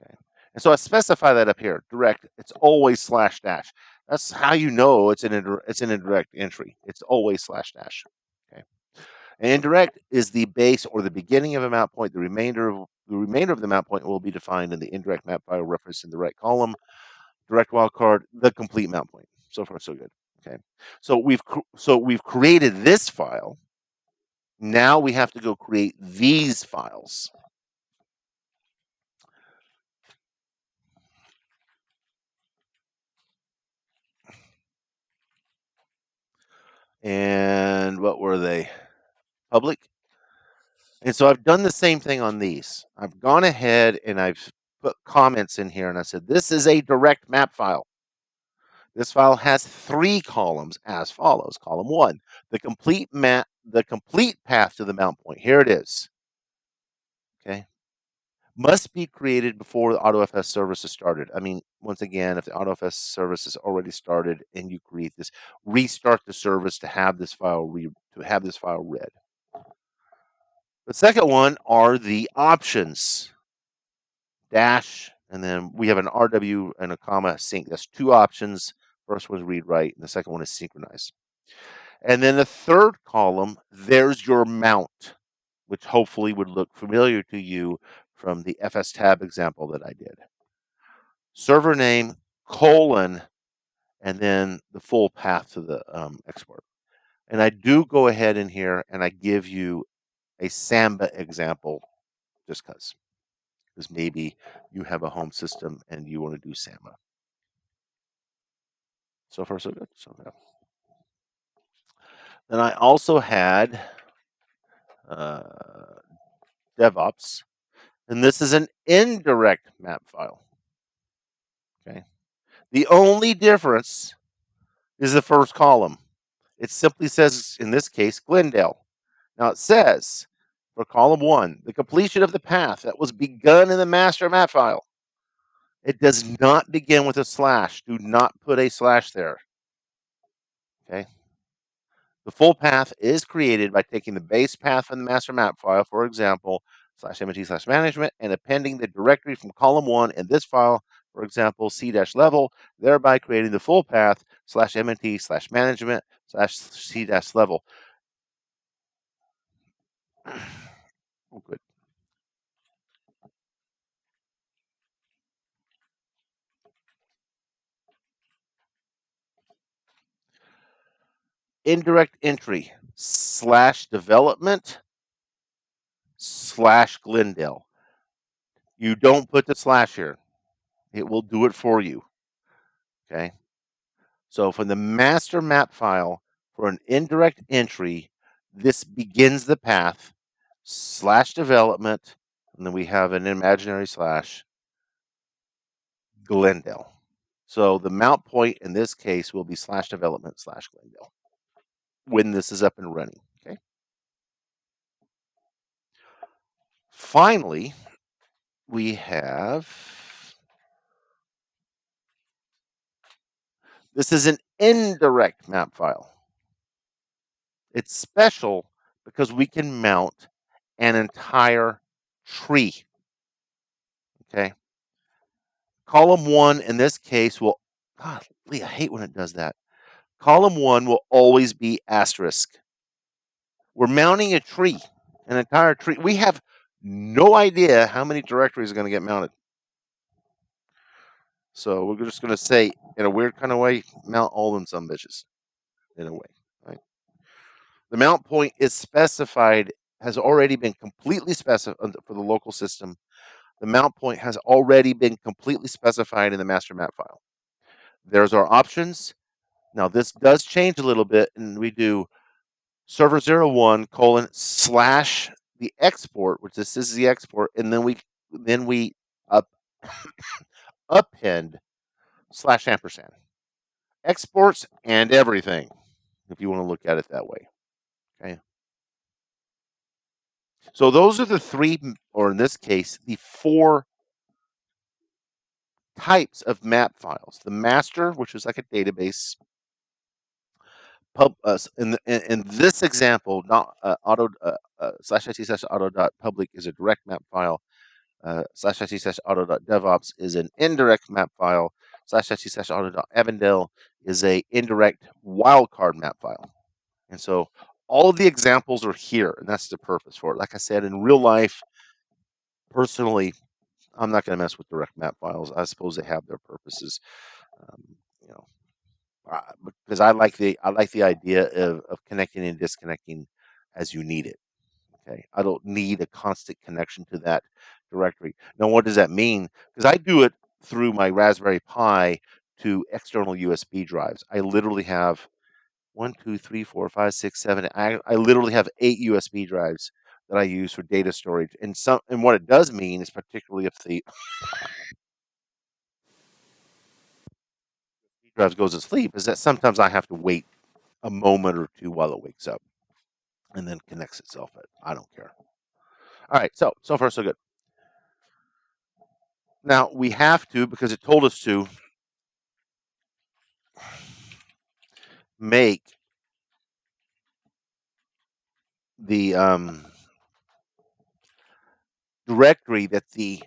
Okay. And so I specify that up here, direct, it's always /dash. That's how you know it's an indirect entry. It's always /dash. Okay. And indirect is the base or the beginning of a mount point. The remainder of The remainder of the map point will be defined in the indirect map file referenced in the right column. Direct wildcard, the complete map point. So far, so good. Okay. So we've created this file. Now we have to go create these files. And what were they? Public. And so I've done the same thing on these. I've gone ahead and I've put comments in here and I said, this is a direct map file. This file has 3 columns as follows. Column 1, the complete path to the mount point. Here it is. Okay. Must be created before the autofs service is started. I mean, once again, if the autofs service is already started and you create this, restart the service to have this file read. The second one are the options. Dash, and then we have an RW and a comma sync. That's 2 options. First one is read write, and the second one is synchronize. And then the third column, there's your mount, which hopefully would look familiar to you from the fstab example that I did. Server name, colon, and then the full path to the export. And I do go ahead in here and I give you a Samba example just because maybe you have a home system and you want to do Samba. So far, so good. So good. Then I also had DevOps, and this is an indirect map file. Okay. The only difference is the first column. It simply says, in this case, Glendale. Now it says, for column 1, the completion of the path that was begun in the master map file. It does not begin with a slash. Do not put a slash there. Okay. The full path is created by taking the base path from the master map file, for example, /mt/management, and appending the directory from column 1 in this file, for example, c-level, thereby creating the full path /mt/management /c-level. Oh, good. Indirect entry /development /Glendale. You don't put the slash here. It will do it for you. Okay. So from the master map file for an indirect entry, this begins the path /development, and then we have an imaginary slash Glendale. So the mount point in this case will be /development /Glendale when this is up and running. Okay. Finally, we have, this is an indirect map file. It's special because we can mount an entire tree. Okay. Column 1 in this case will, God, Lee, I hate when it does that. Column 1 will always be asterisk. We're mounting a tree, an entire tree. We have no idea how many directories are going to get mounted. So we're just going to say, in a weird kind of way, mount all them some bitches, in a way. Right? The mount point is specified, has already been completely specified for the local system. The mount point has already been completely specified in the master map file. There's our options. Now this does change a little bit, and we do server 01 : the export, which this is the export, and then we append /ampersand. Exports and everything, if you want to look at it that way. Okay. So those are the 3, or in this case, the 4 types of map files. The master, which is like a database. In this example, not /it/auto.public is a direct map file. /it/auto.devops is an indirect map file. /it/auto.avondale is a indirect wildcard map file. And so all of the examples are here, and that's the purpose for it. Like I said, in real life, Personally, I'm not going to mess with direct map files. I suppose they have their purposes, um, you know, because I like the idea of connecting and disconnecting as you need it. Okay, I don't need a constant connection to that directory. Now, what does that mean? Because I do it through my Raspberry Pi to external USB drives. I literally have one, two, three, four, five, six, seven. I literally have 8 USB drives that I use for data storage. And what it does mean is particularly if the drive goes to sleep, is that sometimes I have to wait a moment or two while it wakes up and then connects itself. But I don't care. All right, so far so good. Now we have to, because it told us to, make the directory that the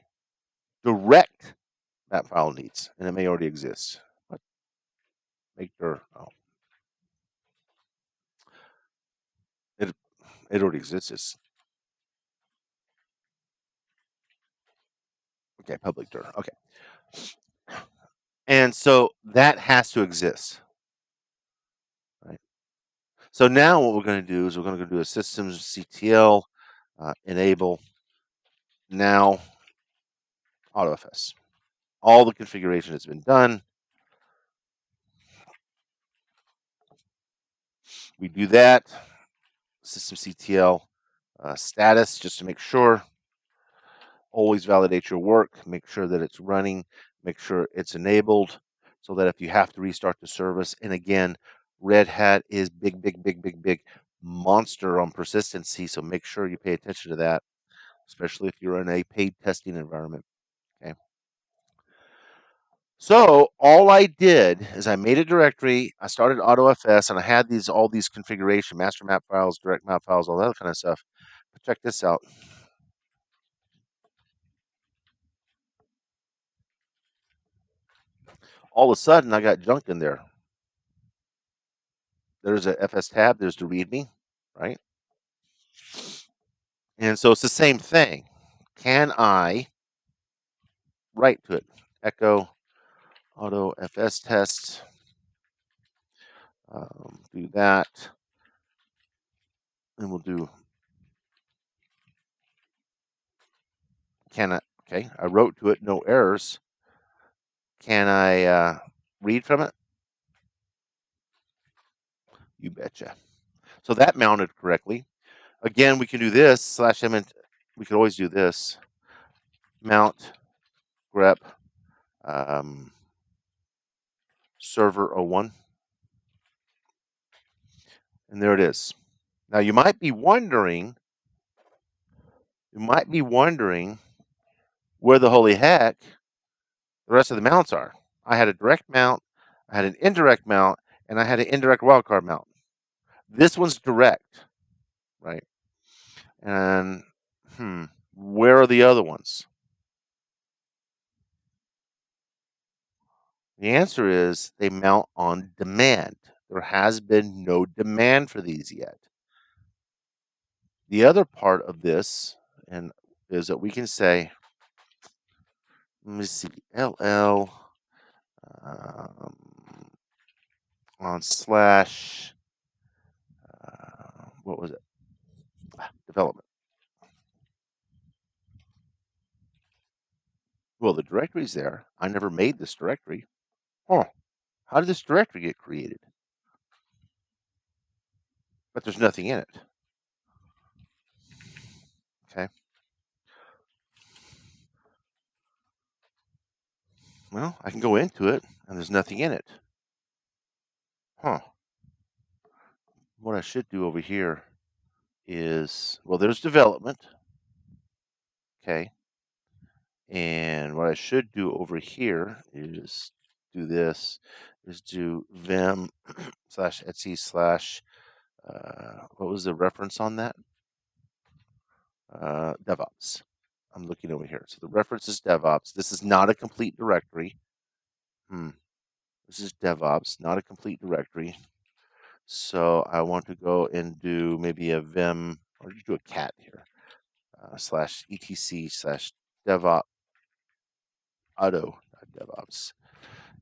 direct map file needs, and it may already exist. But make sure. Oh, it already exists. It's, okay, public dir. Okay, and so that has to exist, right? So now what we're going to do is we're going to do a systems CTL enable now autofs. All the configuration has been done. We do that systemctl status just to make sure. Always validate your work. Make sure that it's running. Make sure it's enabled, so that if you have to restart the service, and again, Red Hat is big monster on persistency. So make sure you pay attention to that, especially if you're in a paid testing environment. Okay. So all I did is I made a directory. I started autofs, and I had all these configuration, master map files, direct map files, all that kind of stuff. But check this out. All of a sudden, I got junk in there. There's a fstab. There's the README, right? And so it's the same thing. Can I write to it? Echo auto fs test. Do that. And we'll do. Can I? Okay, I wrote to it. No errors. Can I read from it? You betcha. So that mounted correctly. Again, we can do this /m. We could always do this. Mount grep server 01. And there it is. Now you might be wondering where the holy heck the rest of the mounts are. I had a direct mount, I had an indirect mount, and I had an indirect wildcard mount. This one's direct, right? And where are the other ones? The answer is they mount on demand. There has been no demand for these yet. The other part of this is that we can say, let me see, LL on slash, what was it? Development. Well, the directory's there. I never made this directory. Huh. How did this directory get created? But there's nothing in it. Okay. Well, I can go into it, and there's nothing in it. Huh. What I should do over here is, well, there's development. Okay. And what I should do over here is do this, is do vim slash etsy slash, what was the reference on that? DevOps. I'm looking over here. So the reference is DevOps. This is not a complete directory. This is DevOps, not a complete directory. So I want to go and do maybe a vim, or just do a cat here. slash etc slash DevOps auto.devops,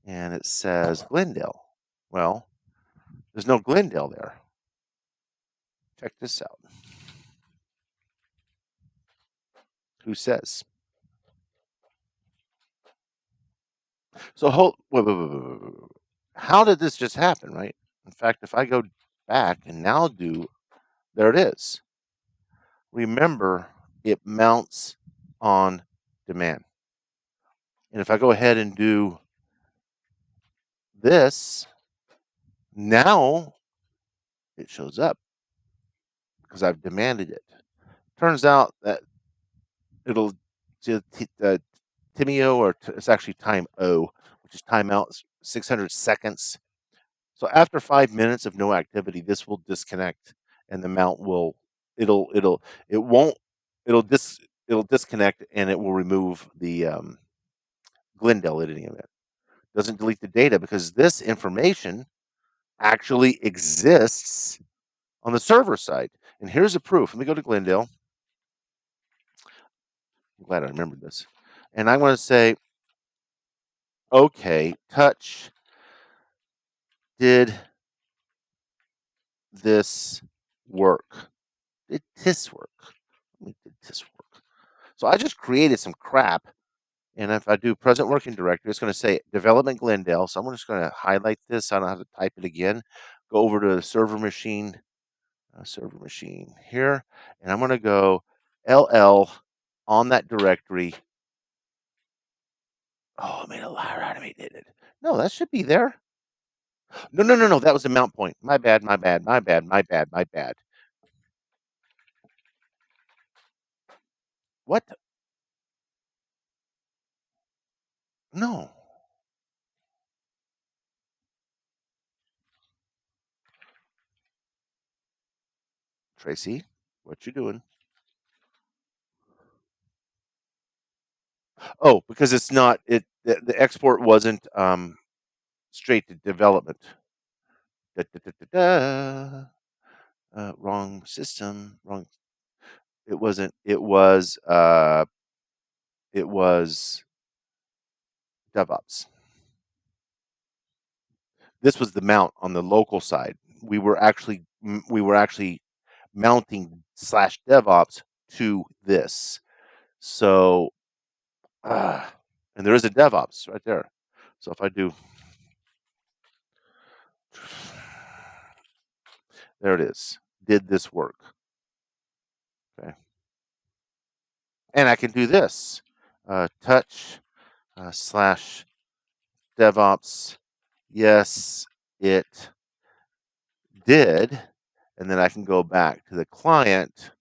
and it says Glendale. Well, there's no Glendale there. Check this out. Who says? So wait. How did this just happen, right? In fact, if I go back and now do, there it is. Remember, it mounts on demand. And if I go ahead and do this, now it shows up because I've demanded it. Turns out that it'll Timio, or it's actually time O, which is timeout 600 seconds. So after 5 minutes of no activity, this will disconnect, and the mount will it'll disconnect, and it will remove the Glendale at any event. Doesn't delete the data because this information actually exists on the server side. And here's the proof. Let me go to Glendale. I'm glad I remembered this. And I want to say, okay, touch, did this work? Did this work? Did this work? So I just created some crap. And if I do present working directory, it's going to say development Glendale. So I'm just going to highlight this. So I don't have to type it again. Go over to the server machine here. And I'm going to go LL on that directory. Oh, I made a liar out of me, did it? No, that should be there. No. That was the mount point. My bad. What? No. Tracy, what you doing? Oh, because it's not the export wasn't straight to development. Wrong system. Wrong. It wasn't. It was DevOps. This was the mount on the local side. We were actually mounting /DevOps to this. So, and there is a DevOps right there. So if I do, there it is. Did this work? Okay. And I can do this. Touch /DevOps. Yes, it did. And then I can go back to the client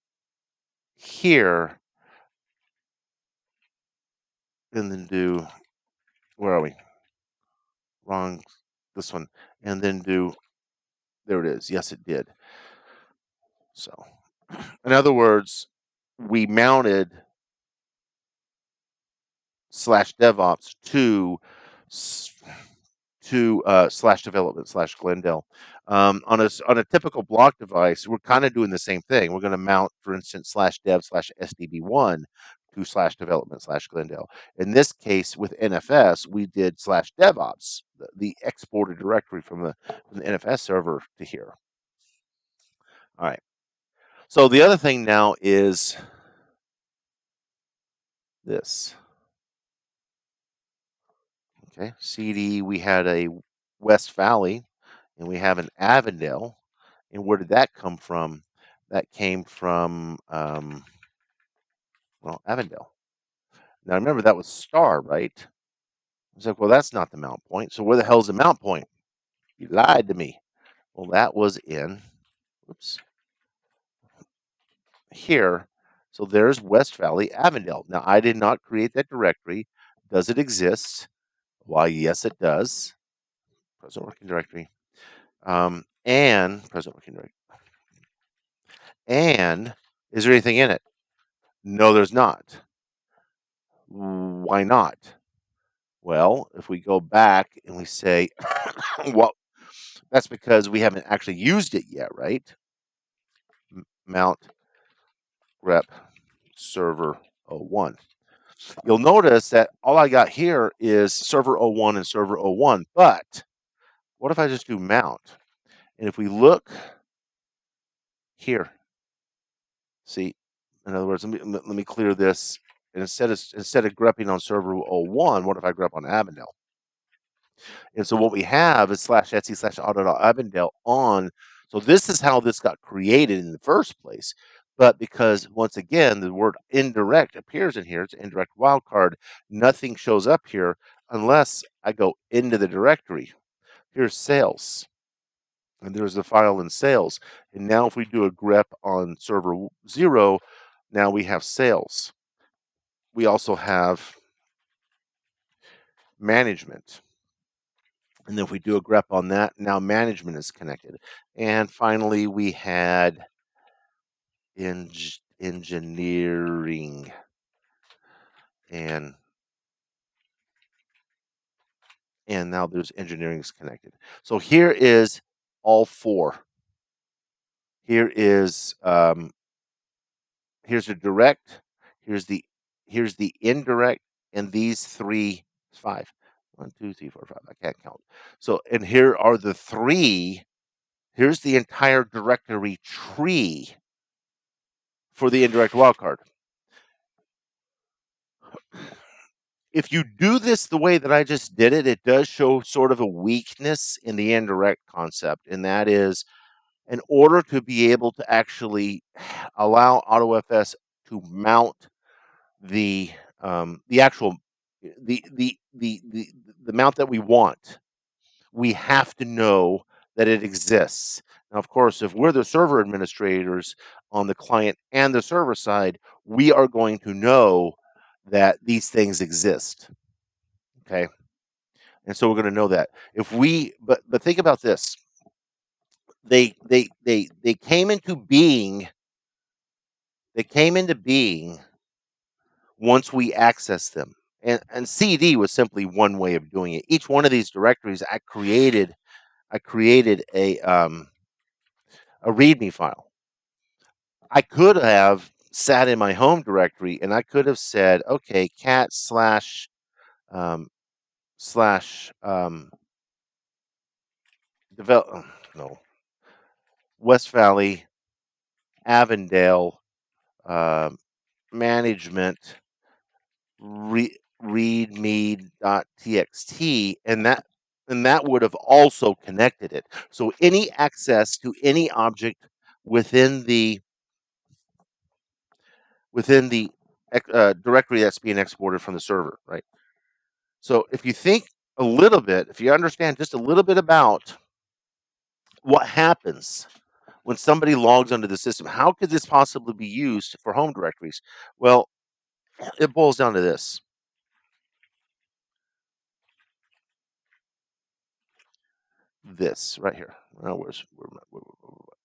here and then do, where are we? Wrong, this one. And then do, there it is. Yes, it did. So, in other words, we mounted /DevOps to /development /Glendale. On a typical block device, we're kind of doing the same thing. We're going to mount, for instance, /dev /sdb1 to /development /Glendale. In this case, with NFS, we did /DevOps, the exported directory from the NFS server to here. All right. So the other thing now is this. Okay, CD, we had a West Valley, and we have an Avondale. And where did that come from? That came from, well, Avondale. Now remember, that was star, right? I was like, well, that's not the mount point. So where the hell's the mount point? You lied to me. Well, that was in, oops, here. So there's West Valley, Avondale. Now, I did not create that directory. Does it exist? Why, yes, it does. Present working directory. And present working directory. And is there anything in it? No, there's not. Why not? Well, if we go back and we say, well, that's because we haven't actually used it yet, right? Mount grep server 01. You'll notice that all I got here is server 01 and server 01, but what if I just do mount? And if we look here, see, in other words, let me clear this. And instead of grepping on server 01, what if I grep on Avondale? And so what we have is /etsy/auto.avondale on. So this is how this got created in the first place. But because, once again, the word indirect appears in here, it's an indirect wildcard, nothing shows up here unless I go into the directory. Here's sales. And there's the file in sales. And now if we do a grep on server 0, now we have sales. We also have management. And then if we do a grep on that, now management is connected. And finally, we had engineering. And now there's engineering is connected. So here is all four. Here is here's the direct, here's the indirect, and these 3, 5. 1, 2, 3, 4, 5. I can't count. So, and here are the 3. Here's the entire directory tree for the indirect wildcard. If you do this the way that I just did it, it does show sort of a weakness in the indirect concept, and that is, in order to be able to actually allow AutoFS to mount the actual the mount that we want, we have to know that it exists. Now, of course, if we're the server administrators on the client and the server side, we are going to know that these things exist. Okay, and so we're going to know that if we, but think about this. They came into being. They came into being once we accessed them. And CD was simply one way of doing it. Each one of these directories, I created a README file. I could have sat in my home directory and I could have said, okay, cat slash develop, no, West Valley, Avondale, management, readme.txt, and that would have also connected it. So any access to any object within the directory that's being exported from the server, right? So if you think a little bit, if you understand just a little bit about what happens when somebody logs onto the system, how could this possibly be used for home directories? Well, it boils down to this. This right here. Well, where's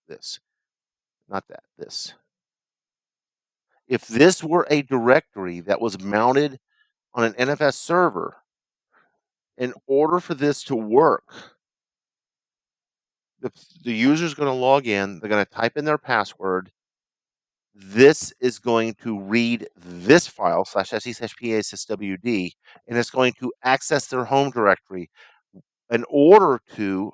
this? Not that. This. If this were a directory that was mounted on an NFS server, in order for this to work, the user is going to log in. They're going to type in their password. This is going to read this file /se/pa/swd, and it's going to access their home directory in order to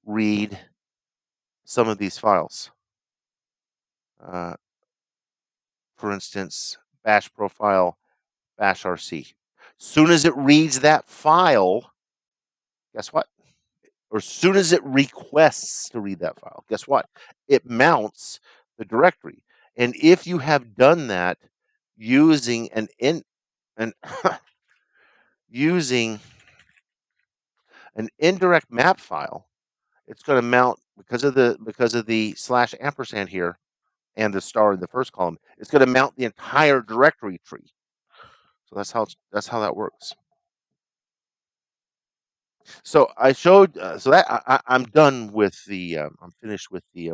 read some of these files. For instance, bash profile, bash rc. Soon as it reads that file, guess what? Or as soon as it requests to read that file, guess what? It mounts the directory. And if you have done that using using an indirect map file, it's going to mount because of the /ampersand here and the star in the first column. It's going to mount the entire directory tree. So that's how that works. So I showed. So that I'm done with the. I'm finished with the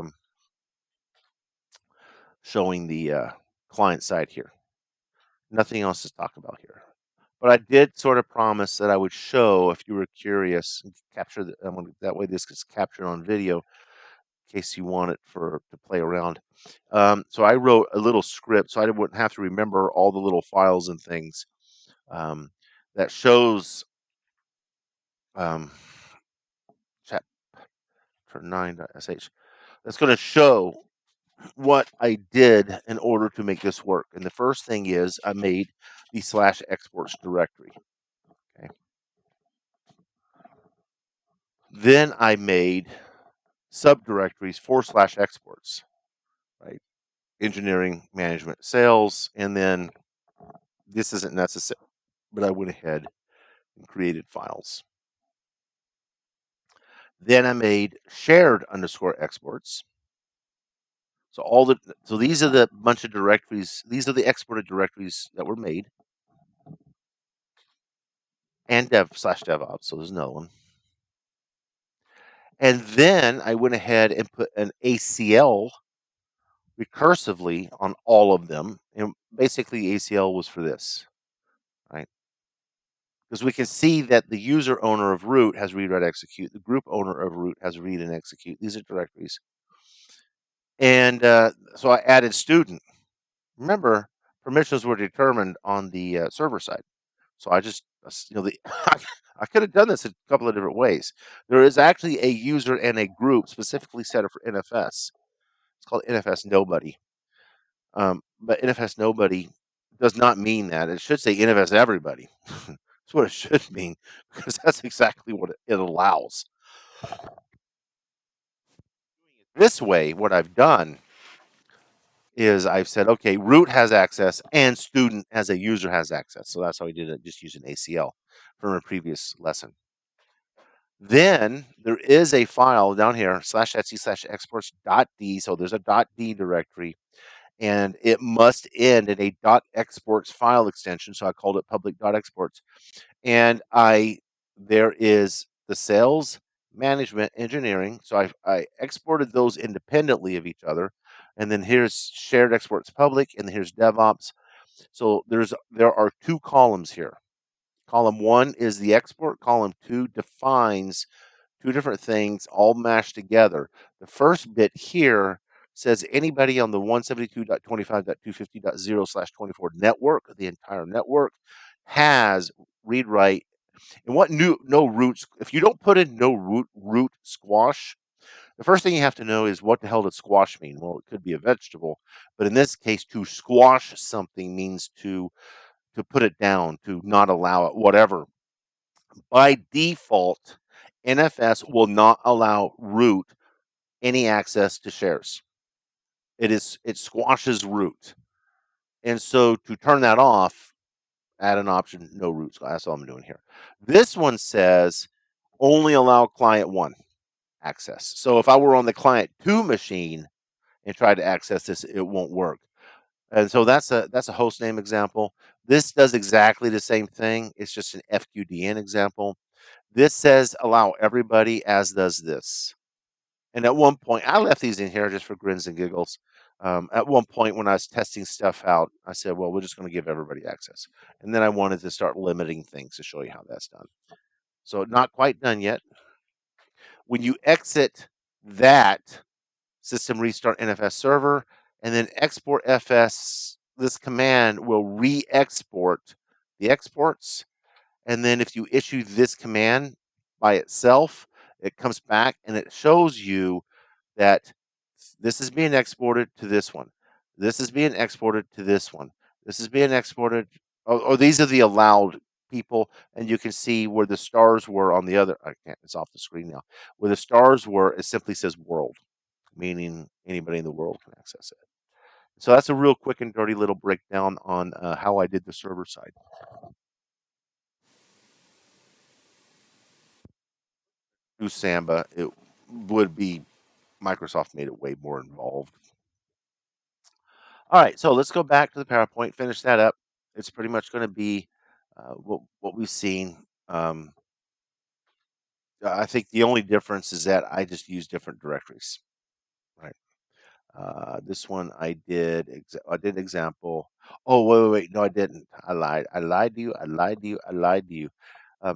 showing the client side here. Nothing else to talk about here. But I did sort of promise that I would show, if you were curious, capture that way this gets captured on video. in case you want it to play around. So I wrote a little script so I wouldn't have to remember all the little files and things um, that shows um, Ch9.sh. That's going to show what I did in order to make this work. And the first thing is I made the slash exports directory. Okay. Then I made subdirectories for slash exports, right? Engineering, management, sales, and then this isn't necessary, but I went ahead and created files. Then I made shared underscore exports. So these are the bunch of directories. These are the exported directories that were made, and dev slash DevOps. So there's another one. And then I went ahead and put an ACL recursively on all of them. And basically, ACL was for this, right? Because we can see that the user owner of root has read, write, execute. The group owner of root has read and execute. These are directories. And so I added student. Remember, permissions were determined on the server side. So I just, I could have done this a couple of different ways. There is actually a user and a group specifically set up for NFS. It's called NFS nobody. But NFS nobody does not mean that. It should say NFS everybody. That's what it should mean, because that's exactly what it allows. This way, what I've done is I've said, okay, root has access and student as a user has access. So that's how we did it, just using ACL from a previous lesson. Then there is a file down here, /etc/exports.d. So there's a .d directory, and it must end in a .exports file extension. So I called it public.exports. And there is the sales, management, engineering. So I exported those independently of each other. And then here's shared exports public, and here's DevOps. So there are two columns here. Column 1 is the export. Column 2 defines two different things all mashed together. The first bit here says anybody on the 172.25.250.0/24 network, the entire network, has read write. And what no roots, if you don't put in no root squash, the first thing you have to know is what the hell does squash mean? Well, it could be a vegetable, but in this case, to squash something means to put it down, to not allow it, whatever. By default, NFS will not allow root any access to shares. It squashes root. And so to turn that off, add an option, no root. That's all I'm doing here. This one says only allow client 1 access. So if I were on the client 2 machine and tried to access this, it won't work. And so that's a host name example. This does exactly the same thing. It's just an FQDN example. This says allow everybody, as does this. And at one point, I left these in here just for grins and giggles. At one point, when I was testing stuff out, I said, well, we're just going to give everybody access. And then I wanted to start limiting things to show you how that's done. So not quite done yet. When you exit that, system restart NFS server, and then export FS, this command will re-export the exports. And then if you issue this command by itself, it comes back and it shows you that this is being exported to this one. This is being exported to this one. This is being exported, or these are the allowed people, and you can see where the stars were on the other. I can't. It's off the screen now. Where the stars were, it simply says world, meaning anybody in the world can access it. So that's a real quick and dirty little breakdown on how I did the server side. Through Samba, it would be Microsoft made it way more involved. All right, so let's go back to the PowerPoint, finish that up. It's pretty much going to be what we've seen. I think the only difference is that I just use different directories, right? This one I did example. Oh, wait, no, I didn't. I lied to you.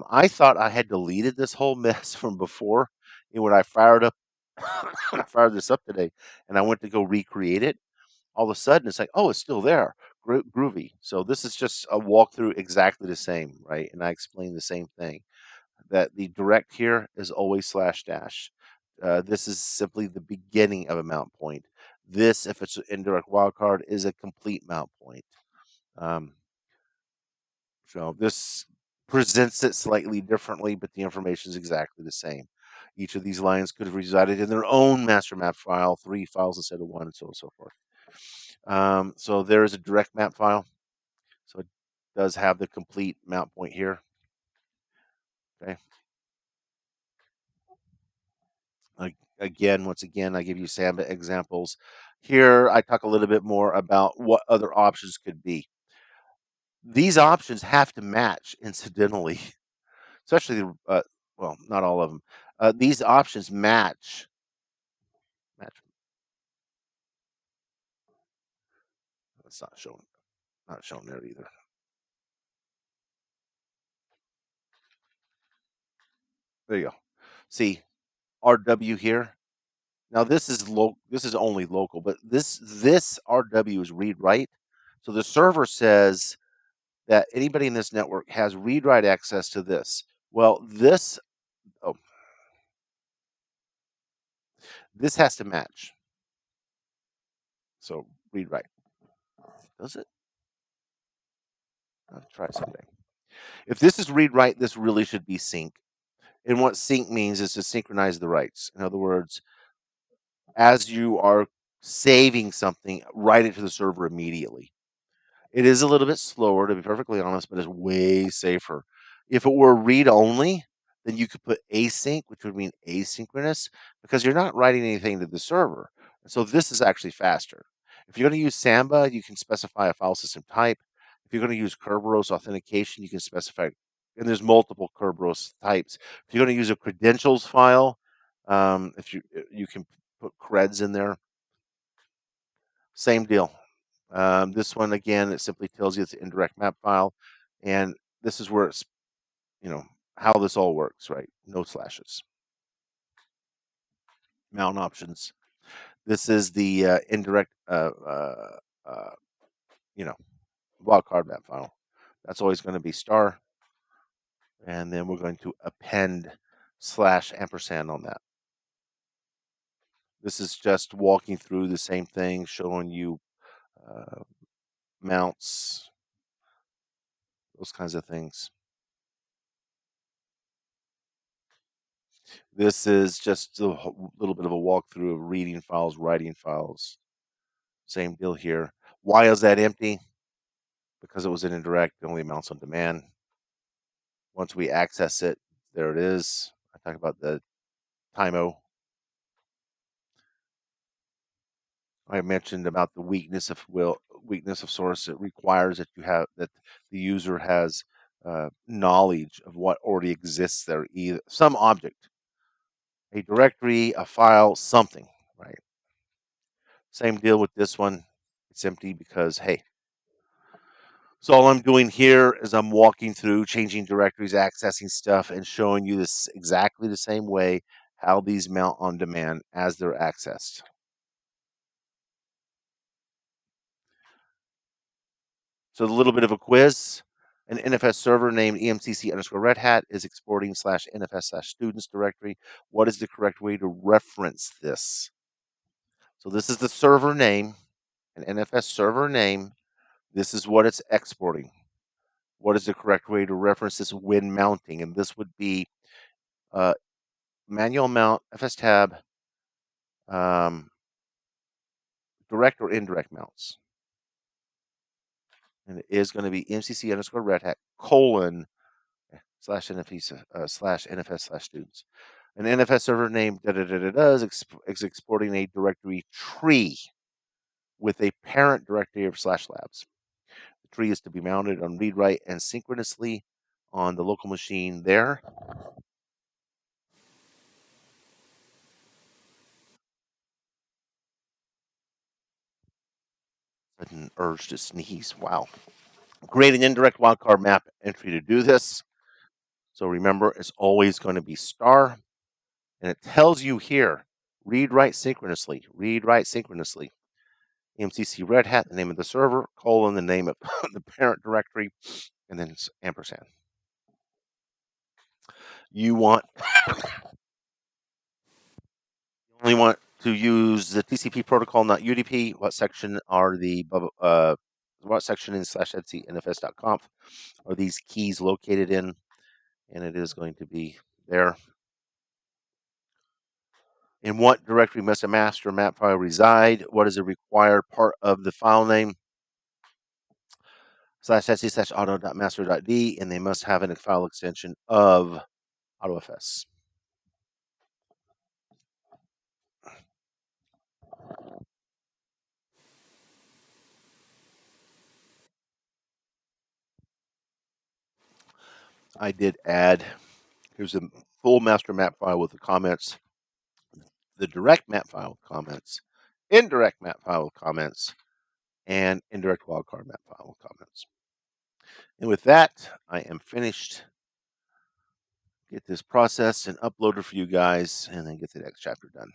I thought I had deleted this whole mess from before, and when I fired up I fired this up today and I went to go recreate it. All of a sudden, it's like, oh, it's still there. Groovy. So this is just a walkthrough exactly the same, right? And I explained the same thing, that the direct here is always slash dash. This is simply the beginning of a mount point. This, if it's an indirect wildcard, is a complete mount point. Um, so this presents it slightly differently, but the information is exactly the same. Each of these lines could have resided in their own master map file, 3 files instead of 1, and so on and so forth. So there is a direct map file. So it does have the complete mount point here. Okay. Once again, I give you Samba examples. Here, I talk a little bit more about what other options could be. These options have to match, incidentally, especially well, not all of them. These options match. It's not shown there either. There you go. See, RW here. Now this is this is only local, but this RW is read write. So the server says that anybody in this network has read write access to this. Well, this has to match. So read write. Does it? I'll try something. If this is read write, this really should be sync. And what sync means is to synchronize the writes. In other words, as you are saving something, write it to the server immediately. It is a little bit slower, to be perfectly honest, but it's way safer. If it were read only, then you could put async, which would mean asynchronous, because you're not writing anything to the server. So this is actually faster. If you're going to use Samba, you can specify a file system type. If you're going to use Kerberos authentication, you can specify, and there's multiple Kerberos types. If you're going to use a credentials file, if you can put creds in there. Same deal. This one, again, it simply tells you it's an indirect map file. And this is where it's, how this all works, right? No slashes. Mount options. This is the indirect, wildcard map file. That's always going to be star. And then we're going to append /ampersand on that. This is just walking through the same thing, showing you mounts, those kinds of things. This is just a little bit of a walkthrough of reading files, writing files. Same deal here. Why is that empty? Because it was an indirect, it only mounts on demand. Once we access it, there it is. I talk about the TIMO. I mentioned about the weakness of source. It requires that the user has knowledge of what already exists there, either some object, a directory, a file, something, right? Same deal with this one. It's empty because, hey, so all I'm doing here is I'm walking through, changing directories, accessing stuff, and showing you this exactly the same way how these mount on demand as they're accessed. So a little bit of a quiz. An NFS server named emcc_red hat is exporting /NFS/students directory. What is the correct way to reference this? So this is the server name, an NFS server name. This is what it's exporting. What is the correct way to reference this when mounting? And this would be manual mount, fstab, direct or indirect mounts. And it is going to be emcc_red hat : /NFS/students. An NFS server name is exporting a directory tree with a parent directory of /labs. The tree is to be mounted on read write and synchronously on the local machine there. Sudden urge to sneeze. Wow. Create an indirect wildcard map entry to do this. So remember, it's always going to be star. And it tells you here Read write synchronously. Read write synchronously. MCC Red Hat, the name of the server, colon, the name of the parent directory, and then ampersand. You only want to use the TCP protocol, not UDP. What section are what section in /etc nfs.conf are these keys located in? And it is going to be there. In what directory must a master map file reside? What is a required part of the file name? /etc auto.master.d, and they must have a file extension of autofs. I did add, here's a full master map file with the comments, the direct map file with comments, indirect map file with comments, and indirect wildcard map file with comments. And with that, I am finished. Get this processed and uploaded for you guys, and then get the next chapter done.